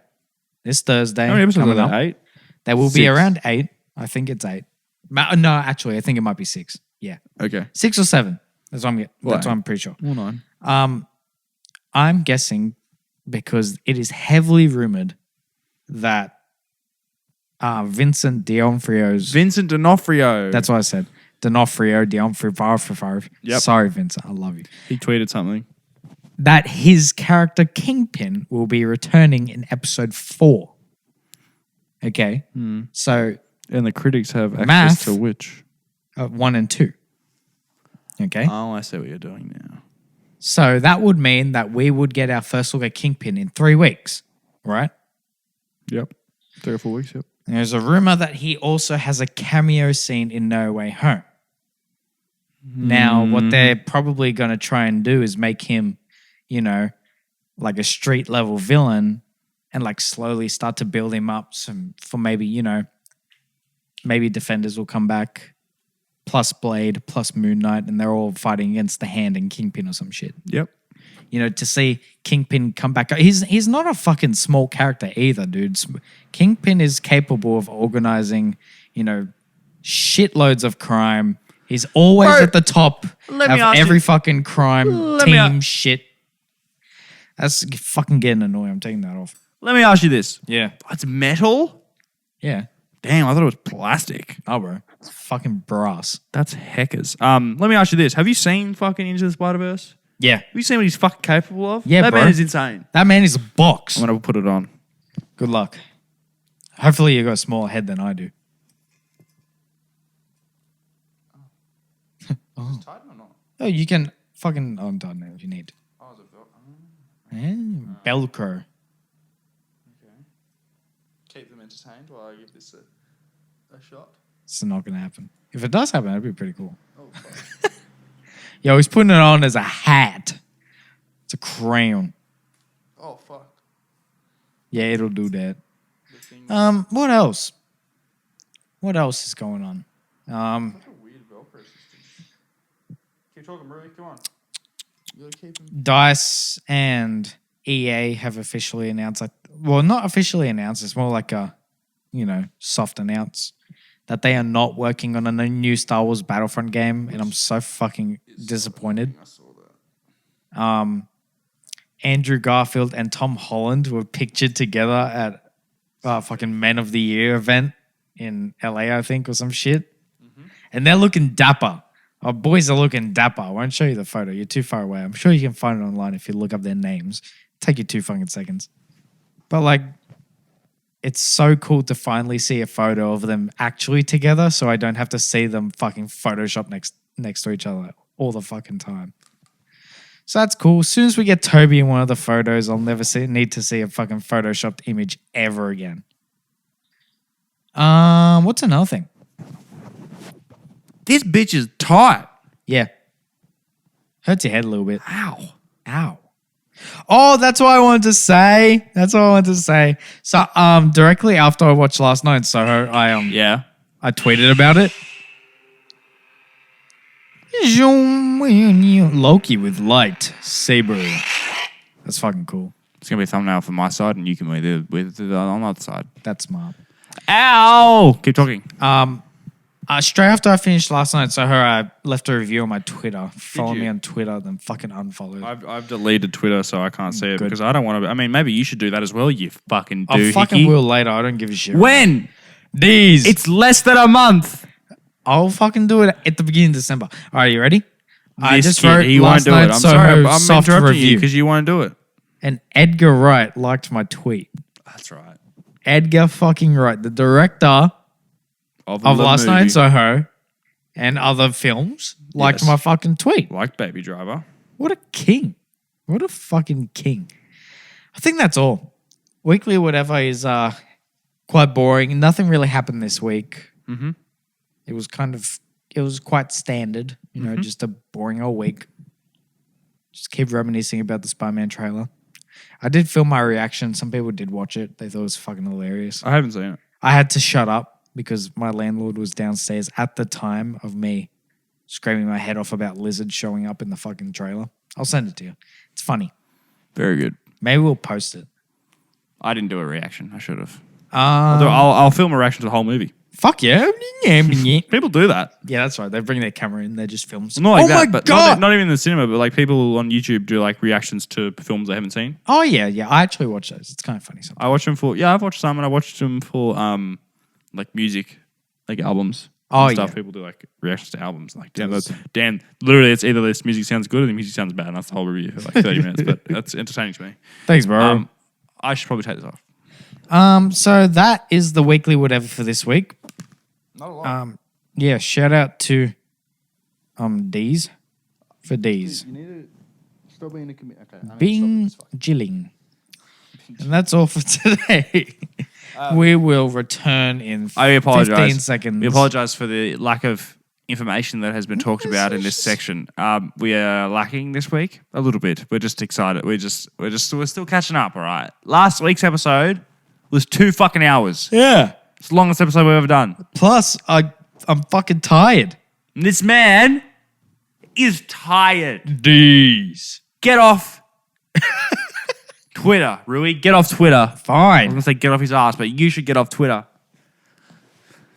this Thursday. How many episodes are coming there? up. 8? There will 6. be around 8. I think it's 8. No, actually, I think it might be 6. Yeah. Okay. 6 or 7. That's what Why? I'm pretty sure. Well, 9. I'm guessing because it is heavily rumored that Vincent D'Onofrio. That's what I said. D'Onofrio. Yep. Sorry, Vincent. I love you. He tweeted something. That his character Kingpin will be returning in episode 4. Okay. So And the critics have access Math. to which? 1 and 2. Okay. Oh, I see what you're doing now. So that would mean that we would get our first look at Kingpin in 3 weeks, right? Yep. 3 or 4 weeks, yep. And there's a rumor that he also has a cameo scene in No Way Home. Now, what they're probably going to try and do is make him, like a street level villain and like slowly start to build him up for maybe, maybe Defenders will come back. Plus Blade, plus Moon Knight, and they're all fighting against the Hand and Kingpin or some shit. Yep. To see Kingpin come back. He's not a fucking small character either, dude. Kingpin is capable of organizing, shitloads of crime. He's always at the top of every fucking crime team shit. That's fucking getting annoying. I'm taking that off. Let me ask you this. Yeah. It's metal? Yeah. Damn, I thought it was plastic. Oh, bro. It's fucking brass. That's heckers. Let me ask you this. Have you seen fucking Into the Spider-Verse? Yeah. Have you seen what he's fucking capable of? Yeah, that bro. man is insane. That man is a box. I'm going to put it on. Good luck. Hopefully you got a smaller head than I do. Is it tight or not? Oh, you can fucking undo now if you need. Oh, is it built? Yeah. Velcro. Okay. Keep them entertained while I give this a shot. It's not going to happen. If it does happen, that'd be pretty cool. Oh, fuck. Yo, he's putting it on as a hat. It's a crown. Oh, fuck. Yeah, it'll do that. The thing- What else? What else is going on? What a weird Velcro system. Keep talking, Rui. Come on. You gotta keep them. DICE and EA have officially announced, not officially announced, it's more like a, soft announce that they are not working on a new Star Wars Battlefront game, and I'm so fucking disappointed. I saw that. Andrew Garfield and Tom Holland were pictured together at fucking Men of the Year event in LA, I think, or some shit. And they're looking dapper. Our boys are looking dapper. I won't show you the photo. You're too far away. I'm sure you can find it online if you look up their names. Take you 2 fucking seconds. But like, it's so cool to finally see a photo of them actually together so I don't have to see them fucking Photoshop next to each other all the fucking time. So that's cool. As soon as we get Toby in one of the photos, I'll never need to see a fucking Photoshopped image ever again. What's another thing? This bitch is tight. Yeah. Hurts your head a little bit. Ow. Ow. Oh, that's what I wanted to say. So, directly after I watched Last Night in Soho, Yeah. I tweeted about it. Loki with light saber. That's fucking cool. It's going to be a thumbnail from my side and you can with it on the other side. That's smart. Ow! Keep talking. Straight after I finished Last Night in Soho, I left a review on my Twitter. Follow you? me on Twitter, then fucking unfollow. I've deleted Twitter so I can't see it Good. because I don't want to. I mean, maybe you should do that as well, you fucking I doohickey. fucking will later. I don't give a shit. When? These. It's less than a month. I'll fucking do it at the beginning of December. All right, you ready? I This just kid, wrote he won't Last do Night it. in I'm Soho sorry. I'm soft interrupting you review. because you won't do it. And Edgar Wright liked my tweet. That's right. Edgar fucking Wright, the director of Last Night in Soho and other films, liked Yes. my fucking tweet. Like Baby Driver. What a king. What a fucking king. I think that's all. Weekly whatever is quite boring. Nothing really happened this week. Mm-hmm. It was quite standard, just a boring old week. Just keep reminiscing about the Spider-Man trailer. I did film my reaction. Some people did watch it. They thought it was fucking hilarious. I haven't seen it. I had to shut up because my landlord was downstairs at the time of me screaming my head off about lizards showing up in the fucking trailer. I'll send it to you. It's funny. Very good. Maybe we'll post it. I didn't do a reaction. I should have. I'll film a reaction to the whole movie. Fuck yeah. Yeah, People do that. that's right. They bring their camera in. They just film. Not like oh that, my but God. not even in the cinema, but like people on YouTube do like reactions to films they haven't seen. Oh, yeah. I actually watch those. It's kind of funny sometimes. I watch them for I've watched some and I watched them for like music, like albums. Oh, and stuff. yeah. People do like reactions to albums. Like damn, literally it's either this music sounds good or the music sounds bad. And that's the whole review for like 30 minutes. But that's entertaining to me. Thanks, bro. I should probably take this off. So that is the weekly whatever for this week. Not a lot. Yeah, shout out to D's for D's. You need to stop being a committee. Okay. Bing Jilling. And that's all for today. We will return in I apologize. 15 seconds. We apologize for the lack of information that has been talked about in this section. We are lacking this week a little bit. We're just excited. We're still catching up. All right. Last week's episode was 2 fucking hours. Yeah. It's the longest episode we've ever done. Plus, I'm fucking tired. And this man is tired. D's. Get off Twitter, Rui. Get off Twitter. I was Fine. going to say get off his ass, but you should get off Twitter.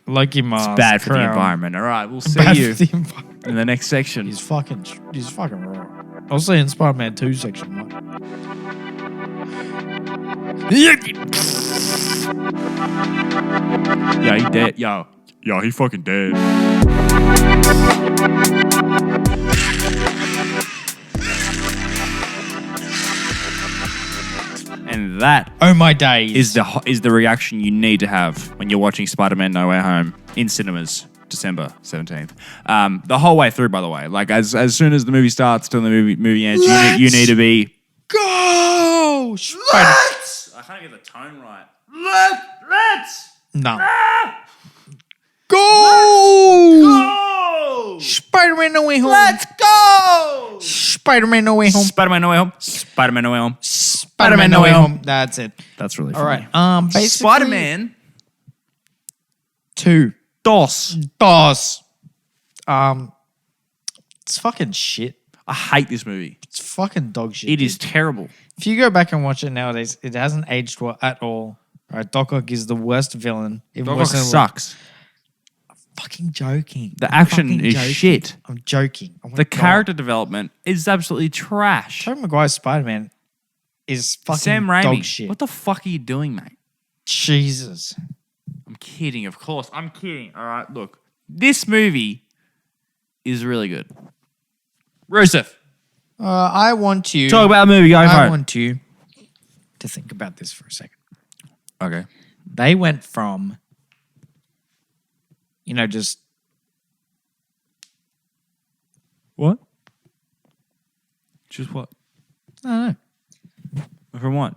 Loki mask. It's bad for the crown. environment. All right. We'll see Bad you for the environment. in the next section. He's fucking right. I'll see you in Spider-Man 2 section, right? Yeah, he dead. Yo, he fucking dead. And that Oh my days. is the reaction you need to have when you're watching Spider-Man No Way Home in cinemas, December 17th. The whole way through, by the way. Like as soon as the movie starts till the movie ends, you need to be go. I can't get the tone right. Let's No. go! Spider-Man No Way Home. go! Spider-Man No Way Home. Spider-Man No Way Home. Spider-Man No Way Home. Spider-Man No Way Home. That's it. That's really All funny. right. Basically, Spider-Man 2. DOS. DOS. It's fucking shit. I hate this movie. It's fucking dog shit. It is terrible. If you go back and watch it nowadays, it hasn't aged well at all. All right, Doc Ock is the worst villain. Even Doc worse Ock than- sucks. Fucking joking. The I'm action fucking is joking. shit. I'm joking. Oh my The God. character development is absolutely trash. Tobey Maguire's Spider-Man is fucking Sam Raimi. dog shit. What the fuck are you doing, mate? Jesus. I'm kidding, of course. I'm kidding. All right, look. This movie is really good. Rusev, I want you. talk about the movie. Go for I it. want you to think about this for a second. Okay. They went from, just What? Just what? I don't know. From what?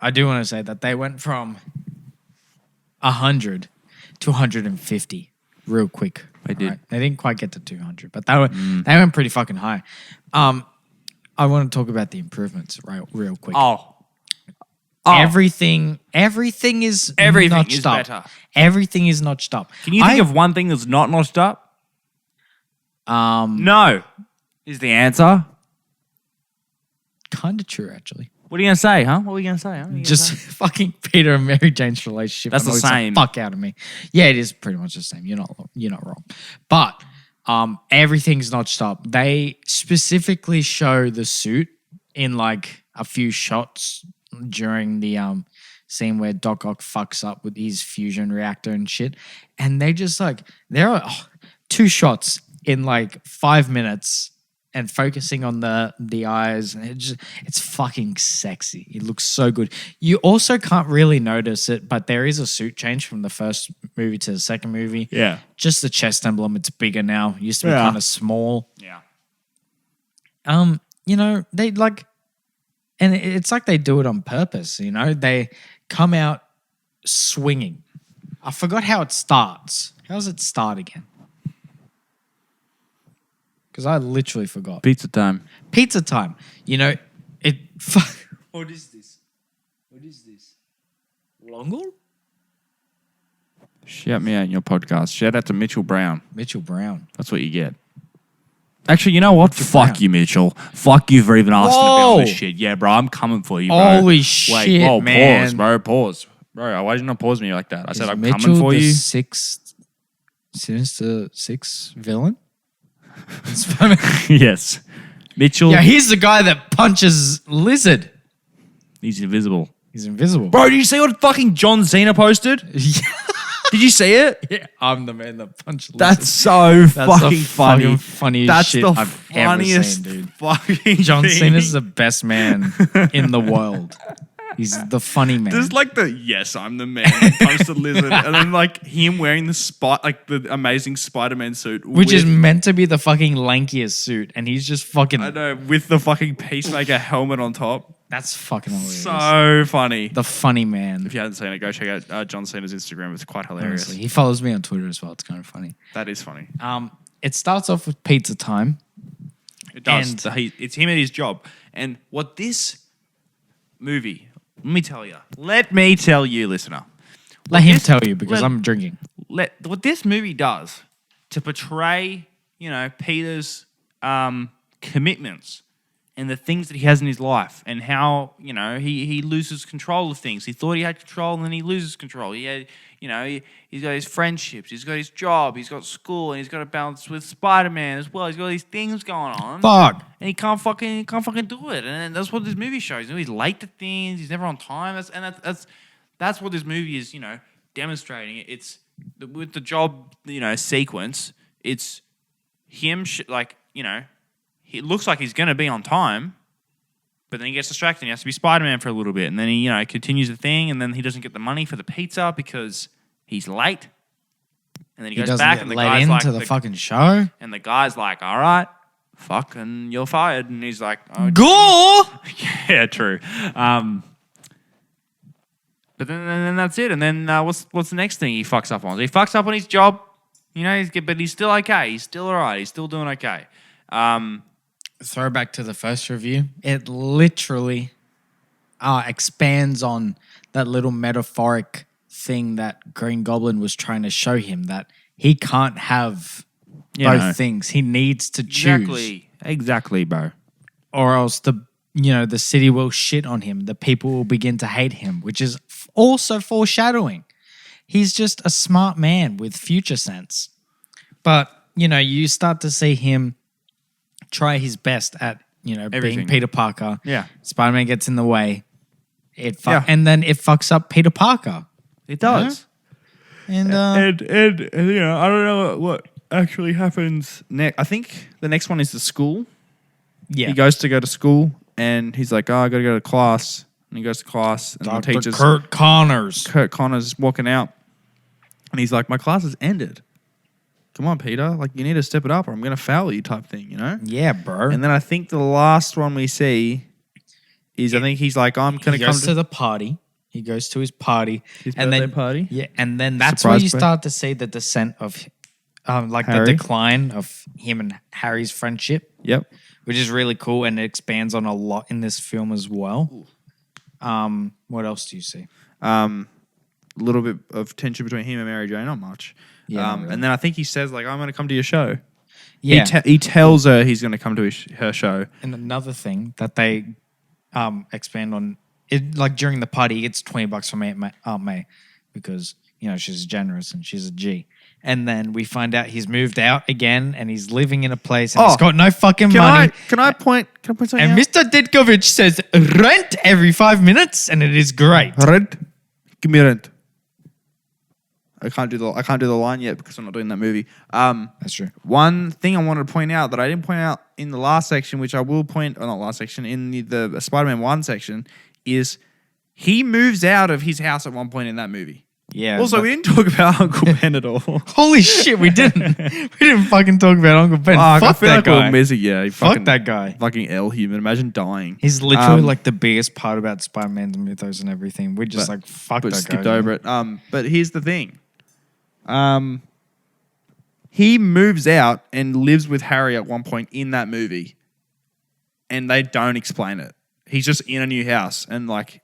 I do want to say that they went from 100 to 150 real quick. They did. They didn't quite get to 200, but they went pretty fucking high. I want to talk about the improvements real quick. Oh. Everything is Everything notched is up. better. Everything is notched up. Can you think of one thing that's not notched up? No. Is the answer. Kind of true, actually. What are you going to say, huh? What are you going to say, huh? Just fucking Peter and Mary Jane's relationship. That's the annoys same. Fuck out of me. Yeah, it is pretty much the same. You're not wrong. But everything's notched up. They specifically show the suit in like a few shots during the scene where Doc Ock fucks up with his fusion reactor and shit. And they just like, there are 2 shots in like 5 minutes and focusing on the eyes. And it's fucking sexy. It looks so good. You also can't really notice it, but there is a suit change from the first movie to the second movie. Yeah. Just the chest emblem, it's bigger now. It used to be Yeah. kind of small. Yeah. They like, and it's like they do it on purpose, They come out swinging. I forgot how it starts. How does it start again? Because I literally forgot. Pizza time. Pizza time. What is this? What is this? Longle? Shout me out in your podcast. Shout out to Mitchell Brown. Mitchell Brown. That's what you get. Actually, you know what? Mitchell Fuck Brown. you, Mitchell. Fuck you for even asking Whoa. about this shit. Yeah, bro, I'm coming for you, bro. Holy shit, whoa, man. Pause, bro. Pause. Bro, why did you not pause me like that? I said Is I'm Mitchell coming for the you. Sinister Six villain? It's funny. Yes. Mitchell, Yeah, he's the guy that punches Lizard. he's invisible. He's invisible. Bro, did you see what fucking John Cena posted? Did you see it? Yeah, I'm the man that punched Lizard. That's so fucking the funny. funniest That's shit the I've ever seen, funniest dude. fucking John thing. Cena's the best man in the world. He's the funny man. There's like the yes, I'm the man that punched the lizard, and then like him wearing the amazing Spider-Man suit, Which is meant to be the fucking lankiest suit, and he's just fucking. I know with the fucking Peacemaker helmet on top. That's fucking hilarious. So funny. The funny man. If you haven't seen it, go check out John Cena's Instagram. It's quite hilarious. Honestly, he follows me on Twitter as well. It's kind of funny. That is funny. It starts off with pizza time. It does. And- It's him at his job. And what this movie, let me tell you, listener. Let him tell you because I'm drinking. What this movie does to portray, Peter's commitments and the things that he has in his life and how, he loses control of things. He thought he had control and then he loses control. He had, he's got his friendships, he's got his job, he's got school, and he's got to balance with Spider-Man as well. He's got these things going on. Fuck. And he can't fucking do it. And that's what this movie shows. He's late to things, he's never on time. That's what this movie is, demonstrating. It's with the job, sequence, it's him it looks like he's going to be on time, but then he gets distracted and he has to be Spider-Man for a little bit. And then he, continues the thing, and then he doesn't get the money for the pizza because he's late. And then he goes doesn't back get and the let guy's into like... the fucking show. And the guy's like, all right, fucking you're fired. And he's like... Oh, Go! yeah, true. But then that's it. And then what's the next thing he fucks up on? He fucks up on his job, but he's still okay. He's still all right. He's still doing okay. Throwback to the first review. It literally expands on that little metaphoric thing that Green Goblin was trying to show him, that he can't have both things. He needs to choose. Exactly, bro. Or else the city will shit on him. The people will begin to hate him, which is also foreshadowing. He's just a smart man with future sense. But, you start to see him try his best at being Everything. Peter Parker. Yeah. Spider-Man gets in the way. Yeah. And then it fucks up Peter Parker. It does. And And I don't know what actually happens next. I think the next one is the school. yeah, He goes to school and he's like, I got to go to class. And he goes to class and the Dr. teacher's Kurt Connors. Kurt Connor's walking out. And he's like, my class has ended. Come on, Peter. Like, you need to step it up or I'm going to foul you type thing, Yeah, bro. And then I think the last one we see is I think he's like, I'm going he to come goes to the party. He goes to his party. his and birthday then, party. Yeah, and then that's Surprise where you party. start to see the descent of, like Harry. the decline of him and Harry's friendship, Yep. which is really cool, and it expands on a lot in this film as well. What else do you see? A little bit of tension between him and Mary Jane, not much. Yeah, not really. And then I think he says like, I'm going to come to your show. Yeah, He tells her he's going to come to her show. and another thing that they expand on, it like during the party, it's $20 from Aunt May because she's generous and she's a G. And then we find out he's moved out again and he's living in a place and he's got no fucking money. Can I point something And out? Mr. Ditkovich says rent every 5 minutes, and it is great. Rent? Give me rent. I can't do the line yet because I'm not doing that movie. That's true. One thing I wanted to point out that I didn't point out in the last section, which I will point, or not last section, in the Spider-Man 1 section, is he moves out of his house at one point in that movie. Yeah. Also, but- we didn't talk about Uncle Ben at all. holy shit, we didn't. We didn't fucking talk about Uncle Ben. Fuck, I Fuck feel that like guy. we're missing. Yeah, Fuck that guy. Fucking L human. Imagine dying. He's literally like the biggest part about Spider-Man's mythos and everything. We just But- fuck but that skipped guy. over it. But here's the thing. He moves out and lives with Harry at one point in that movie, and they don't explain it. He's just in a new house, and like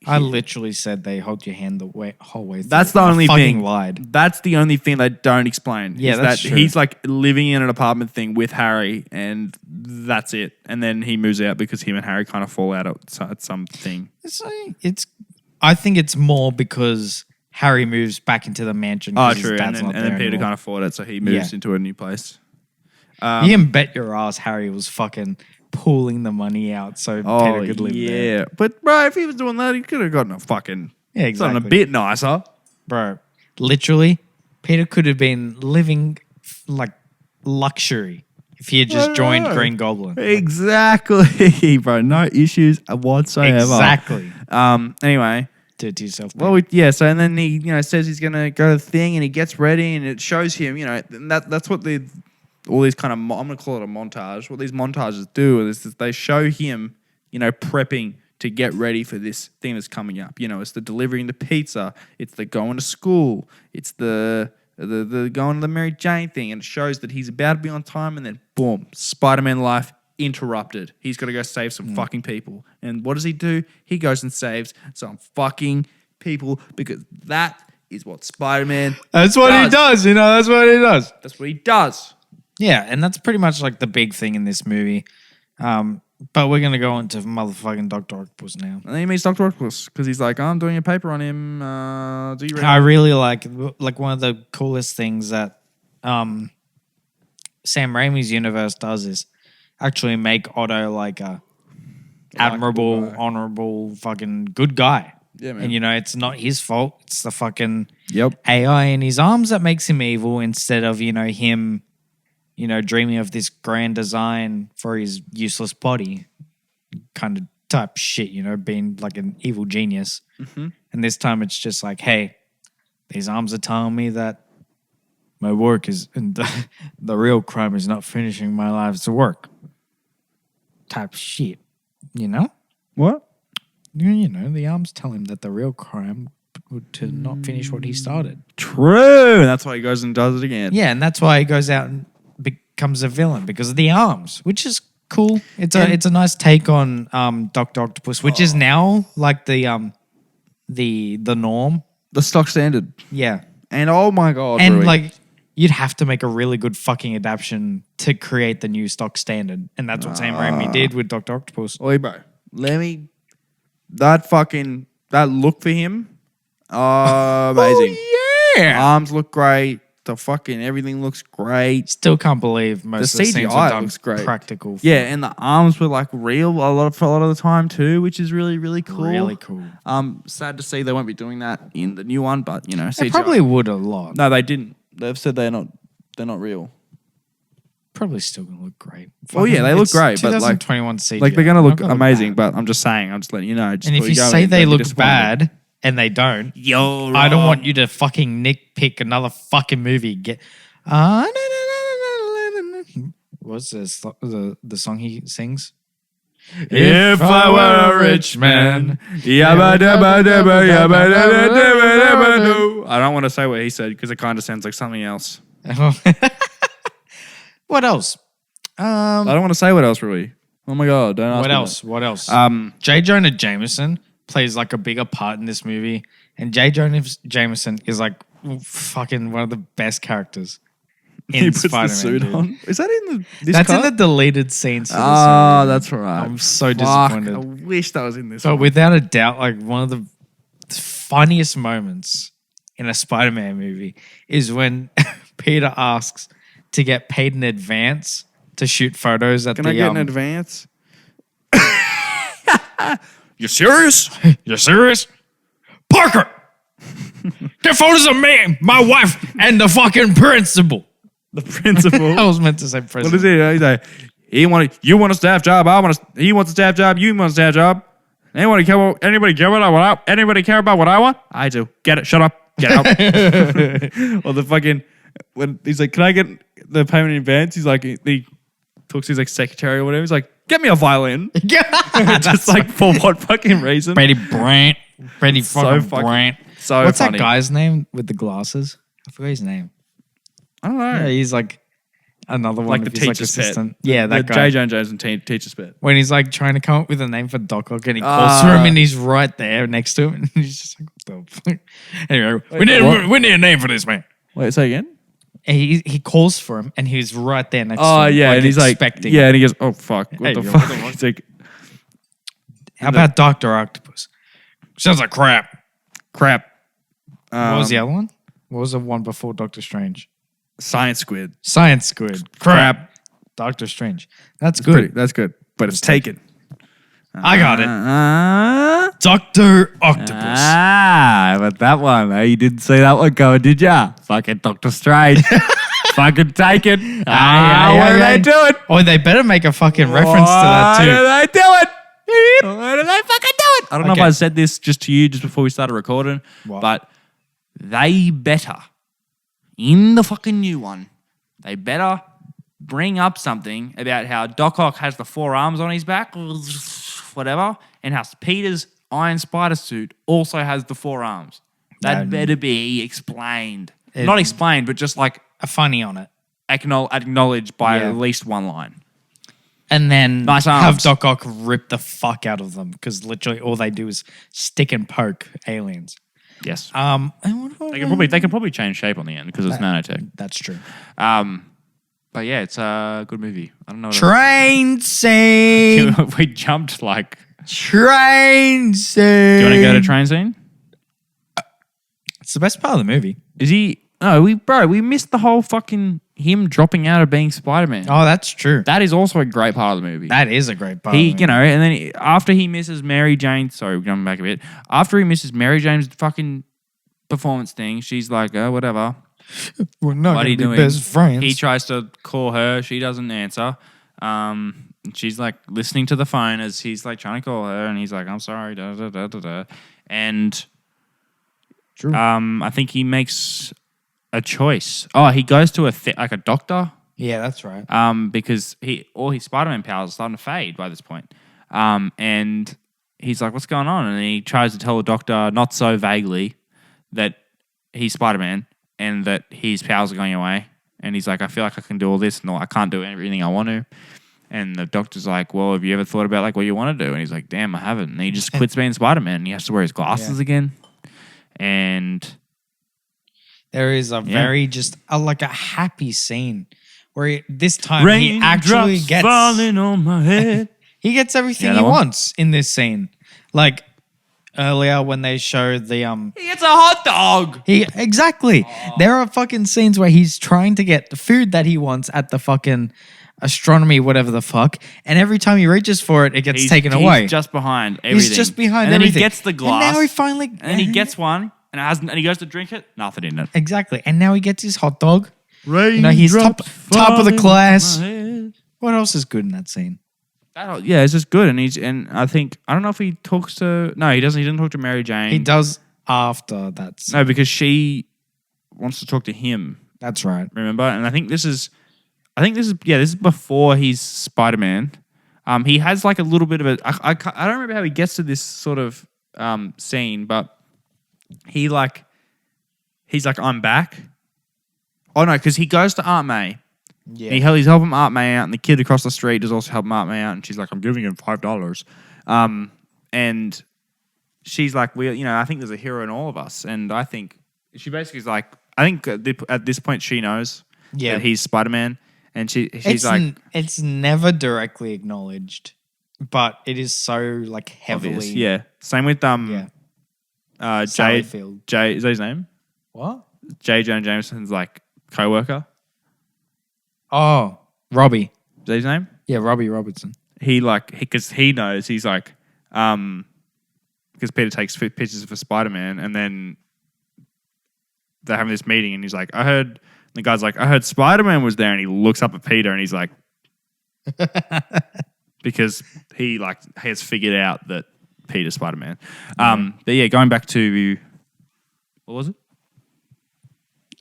I literally said they hold your hand the whole way through. that's the I only fucking thing. lied. That's the only thing they don't explain. Yeah, is that's that true. he's like living in an apartment thing with Harry, and that's it. And then he moves out because him and Harry kind of fall out at something. I think it's more because Harry moves back into the mansion. Oh, 'cause his true. dad's And not then there Peter anymore. can't afford it, so he moves into a new place. You can bet your ass Harry was fucking pulling the money out so Peter could live there. But bro, if he was doing that, he could have gotten a fucking Yeah, something exactly. a bit nicer. Bro, literally, Peter could have been living like luxury if he had just joined know. Green Goblin. Exactly, bro. No issues whatsoever. Exactly. Anyway, Do it to yourself. well, so and then he, says he's gonna go to the thing, and he gets ready, and it shows him, and that's what all these kind of I'm gonna call it a montage. What these montages do is they show him, prepping to get ready for this thing that's coming up. It's the delivering the pizza, it's the going to school, it's the going to the Mary Jane thing, and it shows that he's about to be on time, and then boom, Spider-Man life interrupted. He's got to go save some fucking people. And what does he do? He goes and saves some fucking people because that is what Spider-Man That's what he does, that's what he does. That's what he does. Yeah, and that's pretty much like the big thing in this movie. But we're going to go into motherfucking Dr. Octopus now. And then he meets Dr. Octopus because he's like, I'm doing a paper on him. Do you ready? I really like one of the coolest things that Sam Raimi's universe does is actually make Otto like a admirable, guy. honorable, fucking good guy. Yeah, man. And it's not his fault. It's the fucking Yep. AI in his arms that makes him evil instead of, him, dreaming of this grand design for his useless body kind of type shit, being like an evil genius. Mm-hmm. And this time it's just like, hey, these arms are telling me that my work is, and the real crime is not finishing my life's work. Type shit, What? The arms tell him that the real crime would to not finish what he started. True. That's why he goes and does it again. Yeah, and that's why he goes out and becomes a villain because of the arms, which is cool. It's a nice take on Dr. Octopus, which is now like the norm. The stock standard. Yeah. And oh my God. And Rui. like you'd have to make a really good fucking adaptation to create the new stock standard. And that's what Sam Raimi did with Dr. Octopus. Oi, bro. That look for him. Amazing. Oh, yeah. Arms look great. The fucking everything looks great. Still can't believe most The of the scenes CGI were done looks great. practical. Yeah, and the arms were like real for a lot of the time too, which is really, really cool. Really cool. Sad to see they won't be doing that in the new one, but you know, They CGI. probably would a lot. No, they didn't. They've said they're not real. Probably still gonna look great. Oh yeah, they look great, but like 2021 CGI. like they're gonna Not look amazing. bad. But I'm just saying, I'm just letting you know. Just And if before you go say in, they don't be look disappointed. bad and they don't, Yo, I don't want you to fucking nitpick another fucking movie. Get what's this? The song he sings? If I were a rich man, I don't want to say what he said because it kind of sounds like something else. What else? I don't want to say what else, really. Oh my god! Don't ask What me else? What else? that. J. Jonah Jameson plays like a bigger part in this movie, and J. Jonah Jameson is like fucking one of the best characters in He puts Spider-Man. the suit dude. on. Is that in this? That's cut? in the deleted scenes. For this Oh, movie. that's right. I'm so Fuck, disappointed. I wish that was in this. But one. without a doubt, like one of the funniest moments in a Spider-Man movie is when Peter asks to get paid in advance to shoot photos at Can the. I get an advance? You serious? You serious? Parker! Get photos of me, my wife, and the fucking principal. The principal. I was meant to say principal. What is it? He's like, you want a staff job. He wants a staff job. You want a staff job. Anybody care about what I want? I do. Get it. Shut up. Get out. Or the fucking when he's like, can I get the payment in advance? He's like, he talks to his like secretary or whatever. He's like, get me a violin. Just like for what fucking reason? Brady Brant. Brady fucking Brant. So What's funny. that guy's name with the glasses? I forgot his name. I don't know. Yeah, he's like another one. Like the of his, teacher's pet. assistant. Yeah, that the guy. J. Jonah Jameson teacher's pet. When he's like trying to come up with a name for Doc Ock and he calls for him and he's right there next to him and he's just like, what the fuck? Anyway, we need a name for this man. Wait, say again? And he calls for him and he's right there next to Oh him. yeah, and he's like, expecting yeah, him. and he goes, oh fuck, what Hey, the yo, fuck? what the fuck? He's like, How about Dr. Octopus? Sounds like crap. crap. What was the other one? What was the one before Doctor Strange? Science squid. Science Squid. Crap. Doctor Strange. That's good. That's good, but it's taken. I got it. Dr. Octopus. But that one, you didn't see that one coming, did ya? Fucking Doctor Strange. Fucking take it. What are they doing? Oh, they better make a fucking reference to that too. What are they doing? What are they fucking doing? I don't know if Okay. I said this just to you just before we started recording, What? but they better, in the fucking new one, they better bring up something about how Doc Ock has the 4 arms on his back, whatever, and how Peter's Iron Spider suit also has the 4 arms. That better be explained. Not explained, but just like A funny on it. acknowledged by Yeah. at least one line. And then Nice have arms. Doc Ock rip the fuck out of them because literally all they do is stick and poke aliens. Yes. And what They can probably change shape on the end because it's nanotech. That's true. But yeah, it's a good movie. I don't know. Train scene. We jumped like. Train scene. Do you want to go to train scene? It's the best part of the movie. Is he? No, we missed the whole fucking him dropping out of being Spider-Man. Oh, that's true. That is also a great part of the movie. That is a great part. He, of the you movie. know, and then after he misses Mary Jane, sorry, we're going back a bit. After he misses Mary Jane's fucking performance thing, she's like, oh, whatever. We're not What are gonna you be doing? best friends. He tries to call her. She doesn't answer. She's like listening to the phone as he's like trying to call her, and he's like, "I'm sorry." Da, da, da, da, da. And True. I think he makes a choice. Oh, he goes to like a doctor. Yeah, that's right. Because all his Spider-Man powers are starting to fade by this point. And he's like, "What's going on?" And he tries to tell the doctor, not so vaguely, that he's Spider-Man and that his powers are going away. And he's like, "I feel like I can do all this, and I can't do everything I want to." And the doctor's like, "Well, have you ever thought about like what you want to do?" And he's like, "Damn, I haven't." And he just quits being Spider-Man. And he has to wear his glasses again. And There is a very just like a happy scene where this time he actually gets falling on my head. he gets everything Yeah, he that one? wants in this scene. Like earlier when they show the He gets a hot dog. exactly. There are fucking scenes where he's trying to get the food that he wants at the fucking astronomy, whatever the fuck, and every time he reaches for it, it gets taken away. He's just behind everything. He's just behind and everything. then he gets the glass. And now he finally... And then he gets one, and it hasn't. And he goes to drink it. Nothing in it. Exactly. And now he gets his hot dog. Rain You know, he's top of the falling class. on my head. What else is good in that scene? Yeah, it's just good. And I think I don't know if he talks to. No, he doesn't. He doesn't talk to Mary Jane. He does after that scene. No, because she wants to talk to him. That's right. Remember? And I think this is. This is before he's Spider-Man. He has like a little bit of a. I don't remember how he gets to this sort of scene, but he's like, I'm back. Oh no, because he goes to Aunt May. Yeah. He's helping Aunt May out, and the kid across the street is also helping Aunt May out, and she's like, I'm giving him $5. And she's like, I think there's a hero in all of us. And I think she basically is like, I think at this point she knows that he's Spider-Man. And she's like... It's never directly acknowledged, but it is so like heavily... Obvious. Yeah. Same with Sally Jay. Field. Jay, is that his name? What? J. Jonah Jameson's like co-worker. Oh, Robbie. Is that his name? Yeah, Robbie Robertson. Because he knows, he's like... Because Peter takes pictures for Spider-Man, and then they're having this meeting, and he's like, the guy's like, I heard Spider-Man was there, and he looks up at Peter, and he's like, because he like has figured out that Peter's Spider-Man. But yeah, going back to what was it?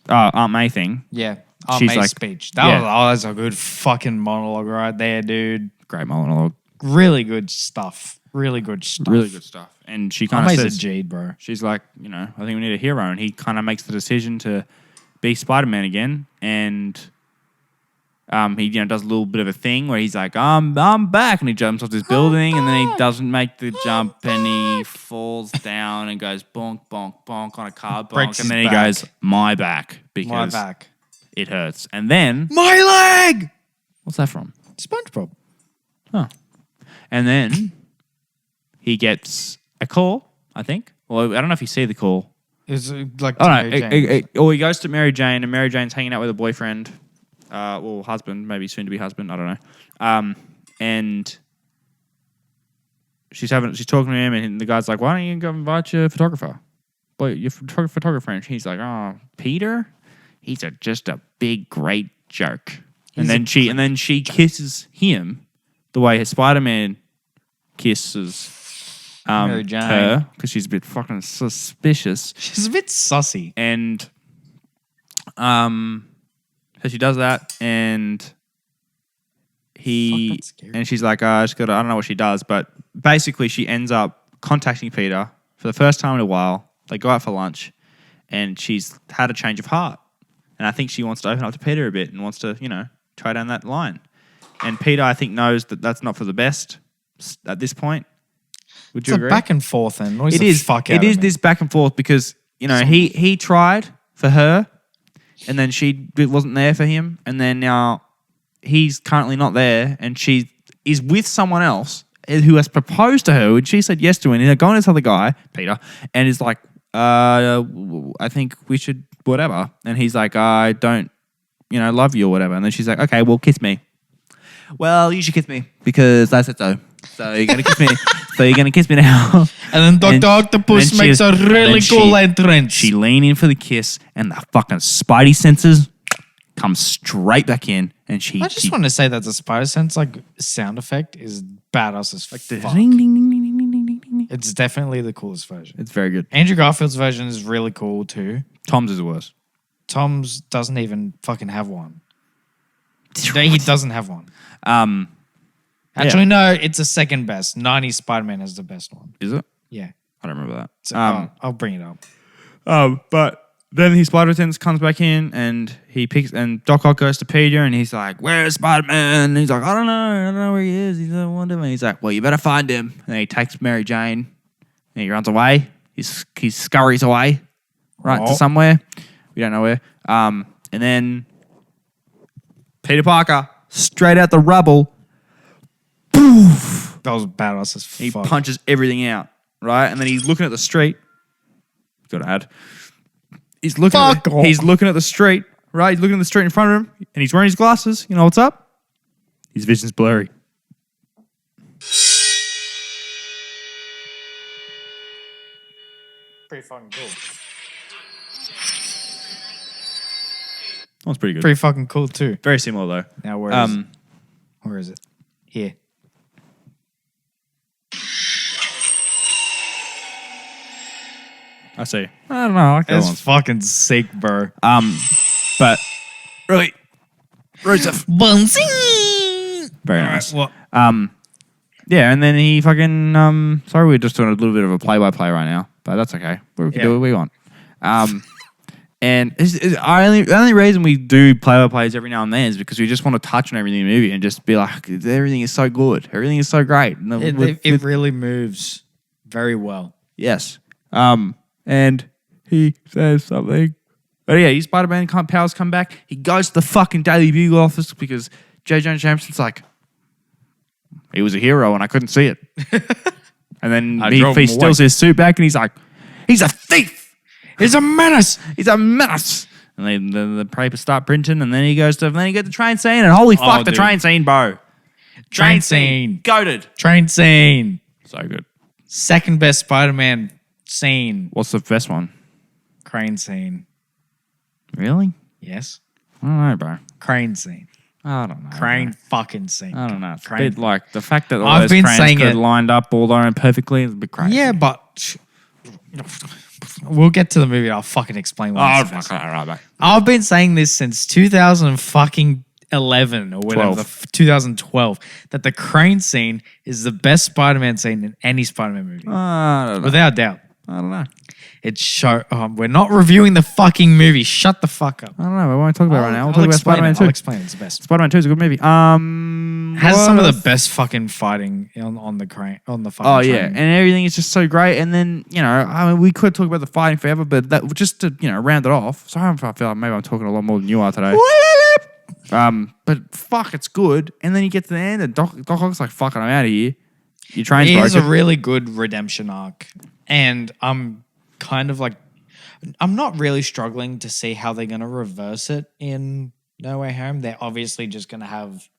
Aunt May thing. Yeah, She's May's like- speech. yeah. That's a good fucking monologue right there, dude. Great monologue. Really good stuff. Really good stuff. Really good stuff. And she kind Aunt of May's says, a G, bro. she's like, I think we need a hero, and he kind of makes the decision to be Spider-Man again, and he does a little bit of a thing where he's like, I'm back, and he jumps off this building, and then he doesn't make the jump, and he falls down and goes bonk bonk bonk on a car bonk, Breaks and then his he back. goes my back My because back. it hurts, and then My leg! what's that from? SpongeBob. Oh, and then he gets a call, I think. Well, I don't know if you see the call. It's like Oh Mary Jane. or he goes to Mary Jane, and Mary Jane's hanging out with a boyfriend, husband, maybe soon to be husband. I don't know. And she's talking to him, and the guy's like, "Why don't you go invite your photographer? Your photographer." And he's like, "Oh, Peter, he's just a big great jerk." And then she kisses him the way his Spider-Man kisses Mary Jane. her, because she's a bit fucking suspicious. She's a bit sussy. And so she does that, and Fuck, that's scary. and she's like, I don't know what she does, but basically she ends up contacting Peter for the first time in a while. They go out for lunch, and she's had a change of heart, and I think she wants to open up to Peter a bit and wants to, try down that line. And Peter, I think, knows that that's not for the best at this point. Would It's you a agree? back and forth and It is. It is this back and forth because he tried for her, and then she wasn't there for him, and then now he's currently not there, and she is with someone else who has proposed to her, and she said yes to it. And they're going to this other guy, Peter, and is like, I think we should whatever, and he's like, I don't, love you or whatever, and then she's like, okay, well, kiss me. Well, you should kiss me because I said so. So you're gonna kiss me. So you're gonna kiss me now. And then Dr. Octopus then makes a really cool entrance. She leaned in for the kiss, and the fucking Spidey senses come straight back in, and I just want to say that the Spider Sense sound effect is badass as fuck. ding, ding, ding, ding, ding, ding, ding, ding. It's definitely the coolest version. It's very good. Andrew Garfield's version is really cool too. Tom's is worse. Tom's doesn't even fucking have one. He doesn't have one. Actually, no, it's the second best. 90s Spider-Man has the best one. Is it? Yeah. I don't remember that. So, I'll bring it up. But then his Spider Sense comes back in, and he picks, and Doc Ock goes to Peter, and he's like, "Where's Spider-Man?" And he's like, I don't know where he is. He's a wonder. And he's like, well, you better find him. And then he takes Mary Jane, and he runs away. He scurries away, right to somewhere. We don't know where. And then Peter Parker, straight out the rubble, That was badass as he fuck. punches everything out, right? And then he's looking at the street. Got to add. He's looking. Fuck off. He's looking at the street, right? He's looking at the street in front of him, and he's wearing his glasses. You know what's up? His vision's blurry. Pretty fucking cool. That was pretty good. Pretty fucking cool too. Very similar though. Now where is it? Here. I see. I don't know. I like that That's one. fucking sick, bro. But really, Rusev. Bunsing. Very nice. What? Yeah, and then he fucking sorry, we're just doing a little bit of a play-by-play right now, but that's okay. We can do what we want. And the only reason we do play-by-plays every now and then is because we just want to touch on everything in the movie and just be like, everything is so good, everything is so great. And It really moves very well. yes. And he says something. But yeah, his Spider-Man powers come back. He goes to the fucking Daily Bugle office because J. Jonah Jameson's like, he was a hero and I couldn't see it. And then he steals his suit back and he's like, he's a thief. He's a menace. He's a menace. And then the papers start printing and then he goes to, and then you get the train scene and holy fuck, the dude. train scene, bro. Train scene. Goated. Train scene. So good. Second best Spider-Man scene. What's the best one? Crane scene. Really? Yes. I don't know, bro. Crane scene. I don't know. Crane fucking scene. I don't know. It's a Crane. bit like the fact that all I've those been cranes saying could it. lined up all their own perfectly is a bit crazy. Yeah, but we'll get to the movie. I'll fucking explain why. Oh, it's the best. fuck. All right, mate. I've been saying this since 2011 or whatever, 2012, that the crane scene is the best Spider-Man scene in any Spider-Man movie, I don't know. without doubt. I don't know. It's we're not reviewing the fucking movie. Shut the fuck up. I don't know. We won't talk about it right now. We'll talk about explain Spider-Man it. 2. I'll explain it. It's the best. Spider-Man 2 is a good movie. Has some of the best fucking fighting on the crane on the fucking Oh train. yeah, and everything is just so great. And then I mean, we could talk about the fighting forever, but that just to round it off. Sorry if I feel like maybe I'm talking a lot more than you are today. But fuck, it's good. And then you get to the end, and Doc Ock's like, "Fucking, I'm out of here." Your train's It is a broken. really good redemption arc, and I'm kind of like, I'm not really struggling to see how they're gonna reverse it in No Way Home. They're obviously just gonna have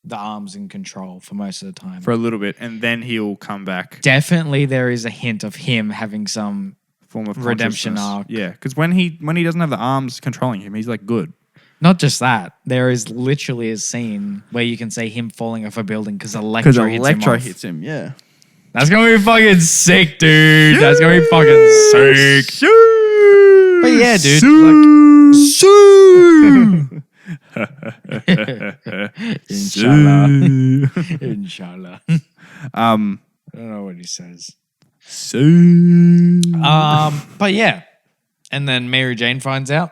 the arms in control for most of the time. For a little bit, and then he'll come back. Definitely, there is a hint of him having some Form of redemption consciousness. arc. Yeah, because when he doesn't have the arms controlling him, he's like good. Not just that, there is literally a scene where you can see him falling off a building because Because Electro Electro hits him. hits him. Yeah. That's gonna be fucking sick, dude. That's gonna be fucking sick. But yeah, dude. Inshallah. Inshallah. I don't know what he says. But yeah. And then Mary Jane finds out.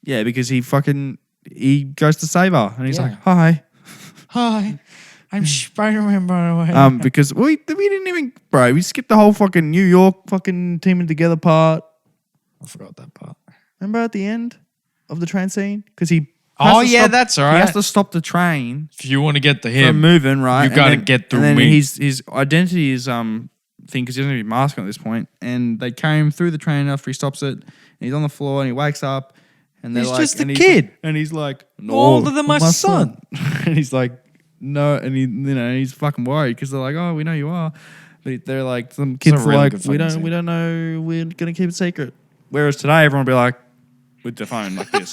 Yeah, because he goes to save her, and he's Yeah. like, "Hi." Hi, I'm Spider-Man, by the way. Because we didn't even, bro. We skipped the whole fucking New York fucking teaming together part. I forgot that part. Remember at the end of the train scene, because he. Oh, yeah, that's all He has right. to stop the train If you want to get to from him, moving, right? you And gotta then- get through and then me. His identity is thing because he doesn't have a mask on at this point, and they carry him through the train after he stops it, and he's on the floor and he wakes up, and they're He's like, just a and kid. and he's like, no, Older than my son. and he's like, no, and he's fucking worried because they're like, oh, we know you are, but they're like, some kids are really like, good we fucking don't know, we're gonna keep it secret. Whereas today, everyone would be like, with the phone like this.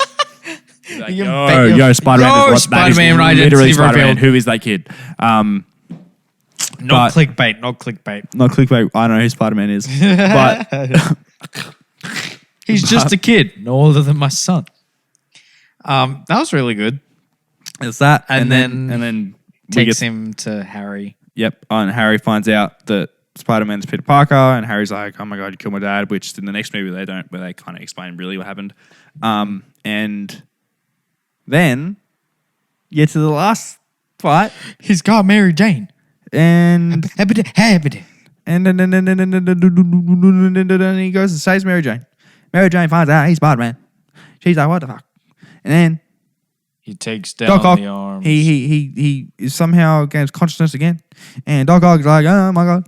Like, You yo, bet your- yo, Spider-Man Yo, is what that is Spider-Man literally identity Spider-Man. revealed. Who is that kid? no but- clickbait, no clickbait. Not clickbait. I don't know who Spider-Man is, but He's just a kid, no older than my son. That was really good. it's that, And then we Takes get, him to Harry. Yep, and Harry finds out that Spider-Man's Peter Parker, and Harry's like, "Oh my god, you killed my dad," which in the next movie they don't, where they kind of explain really what happened. And then you get to the last fight, He's got Mary Jane. and Habit. and then he goes and saves Mary Jane. Mary Jane finds out he's Spider-Man. She's like, "What the fuck?" And then He takes down Doc Ock, the arms. he somehow gains consciousness again, and Doc Ock's like, "Oh my god."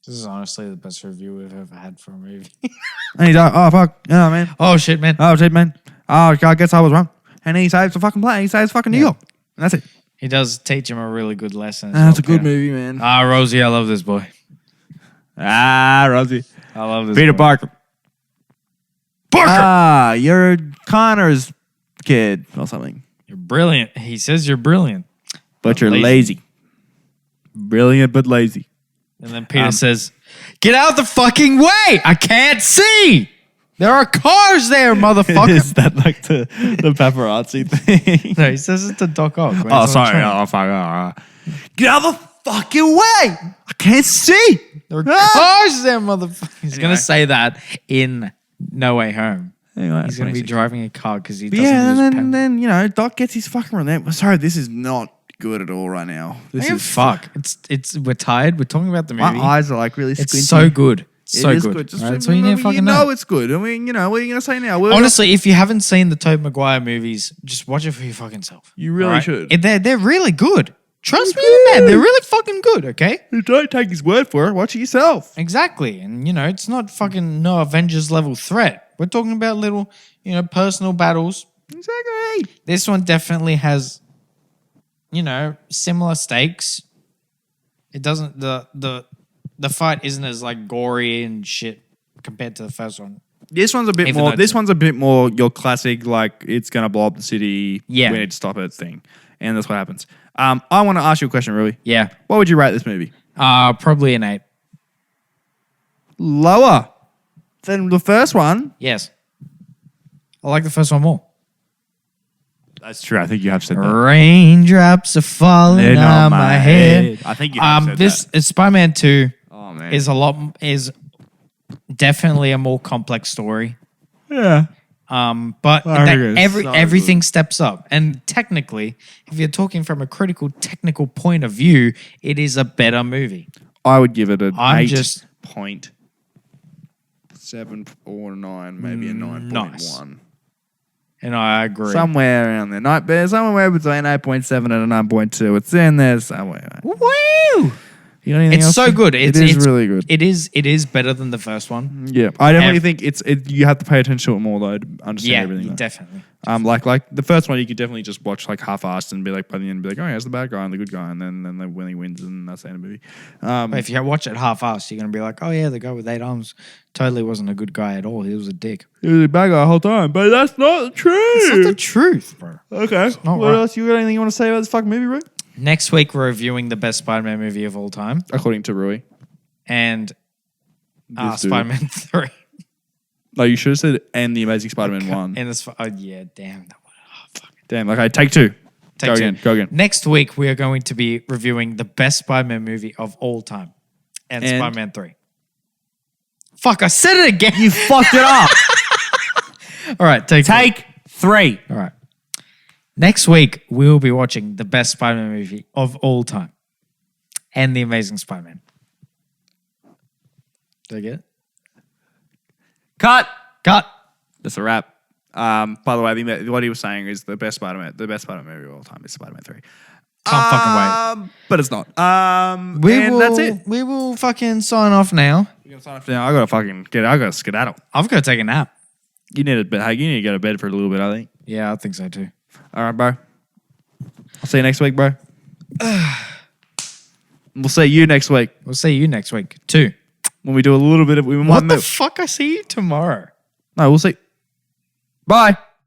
This is honestly the best review we've ever had for a movie. And he's like, oh fuck, yeah, man. Oh shit, man. Oh shit, man. Oh, I guess I was wrong. And he saves the fucking plane. He saves fucking New York. And that's it. He does teach him a really good lesson. That's a good movie, man. Ah, Rosie, I love this boy. Rosie. I love this Peter boy. Parker. Parker! You're Connor's kid or something. You're brilliant. He says you're brilliant. But you're lazy. Brilliant, but lazy. And then Peter says, get out the fucking way! I can't see! There are cars there, motherfucker! Is that like the paparazzi thing? No, he says it to Doc Ock. when Oh, he's on the sorry. train. Oh, fuck. Get out of the fucking way! I can't see! There are cars there, motherfucker. He's going to say that in No Way Home. Anyway, He's going to be driving a car because he But doesn't yeah, use and then, you know, Doc gets his fucking revenge. Sorry, this is not good at all right now. This is fuck. We're tired. We're talking about the movie. My eyes are like really It's squinty. so good. So It is good. good. Just Right, so you need to fucking know know. it's good. I mean, you know, what are you going to say now? Honestly, if you haven't seen the Tobey Maguire movies, just watch it for your fucking self. You really Alright? should. They're really good. Trust me, man. They're really fucking good, okay? Don't take his word for it. Watch it yourself. Exactly. And, you know, it's not fucking no Avengers level threat. We're talking about little, you know, personal battles. Exactly. This one definitely has, you know, similar stakes. It doesn't, the fight isn't as, like, gory and shit compared to the first one. This one's a bit Even more. though This it's- one's a bit more your classic, like it's gonna blow up the city. Yeah. we need to stop it thing, and that's what happens. I want to ask you a question, Rui. Yeah. What would you rate this movie? Probably an 8. Lower than the first one. Yes. I like the first one more. That's true. I think you have said Raindrops are falling on my head. I think you have said This that. Spider-Man 2 Oh man. is definitely a more complex story. Yeah. But I think it's so everything steps up. And technically, if you're talking from a critical technical point of view, it is a better movie. I would give it an I'm 8.749, maybe a 9.1. Nice. And I agree. Somewhere around there. Somewhere between 8.7 and a 9.2. It's in there somewhere. Woo! You know anything It's else? so good. It is really good. It is better than the first one. Yeah, I definitely think you have to pay attention to it more though to understand Yeah, everything. Though. definitely. Like the first one, you could definitely just watch like half-assed and be like by the end, be like, oh, yeah, it's the bad guy and the good guy, and then when he wins, and that's the end of the movie. But if you watch it half-assed, you're gonna be like, "Oh yeah, the guy with 8 arms totally wasn't a good guy at all. He was a dick." He was a bad guy the whole time, but that's not true. It's not the truth, bro. Okay, not what right. else? You got anything you want to say about this fucking movie, Rui? Next week, we're reviewing the best Spider-Man movie of all time, According to Rui, and This dude. Spider-Man 3. No, you should have said and the Amazing Spider-Man 1. And this, yeah, damn that one. Oh, fuck. Damn, okay, take 2. Take two. Go again. Next week, we are going to be reviewing the best Spider-Man movie of all time, and Spider-Man 3. Fuck, I said it again. You fucked it up. All right, take 3. All right. Next week, we will be watching the best Spider-Man movie of all time and The Amazing Spider-Man. Did I get it? Cut. Cut. That's a wrap. By the way, what he was saying is the best Spider-Man movie of all time is Spider-Man 3. Can't fucking wait. But it's not. That's it. We will fucking sign off now. We're gonna sign off now. I gotta skedaddle. I've got to take a nap. You need to go to bed for a little bit, I think. Yeah, I think so too. All right, bro. I'll see you next week, bro. We'll see you next week We'll see you next week too. when we do a little bit of. What the fuck? I see you tomorrow. No, we'll see. Bye.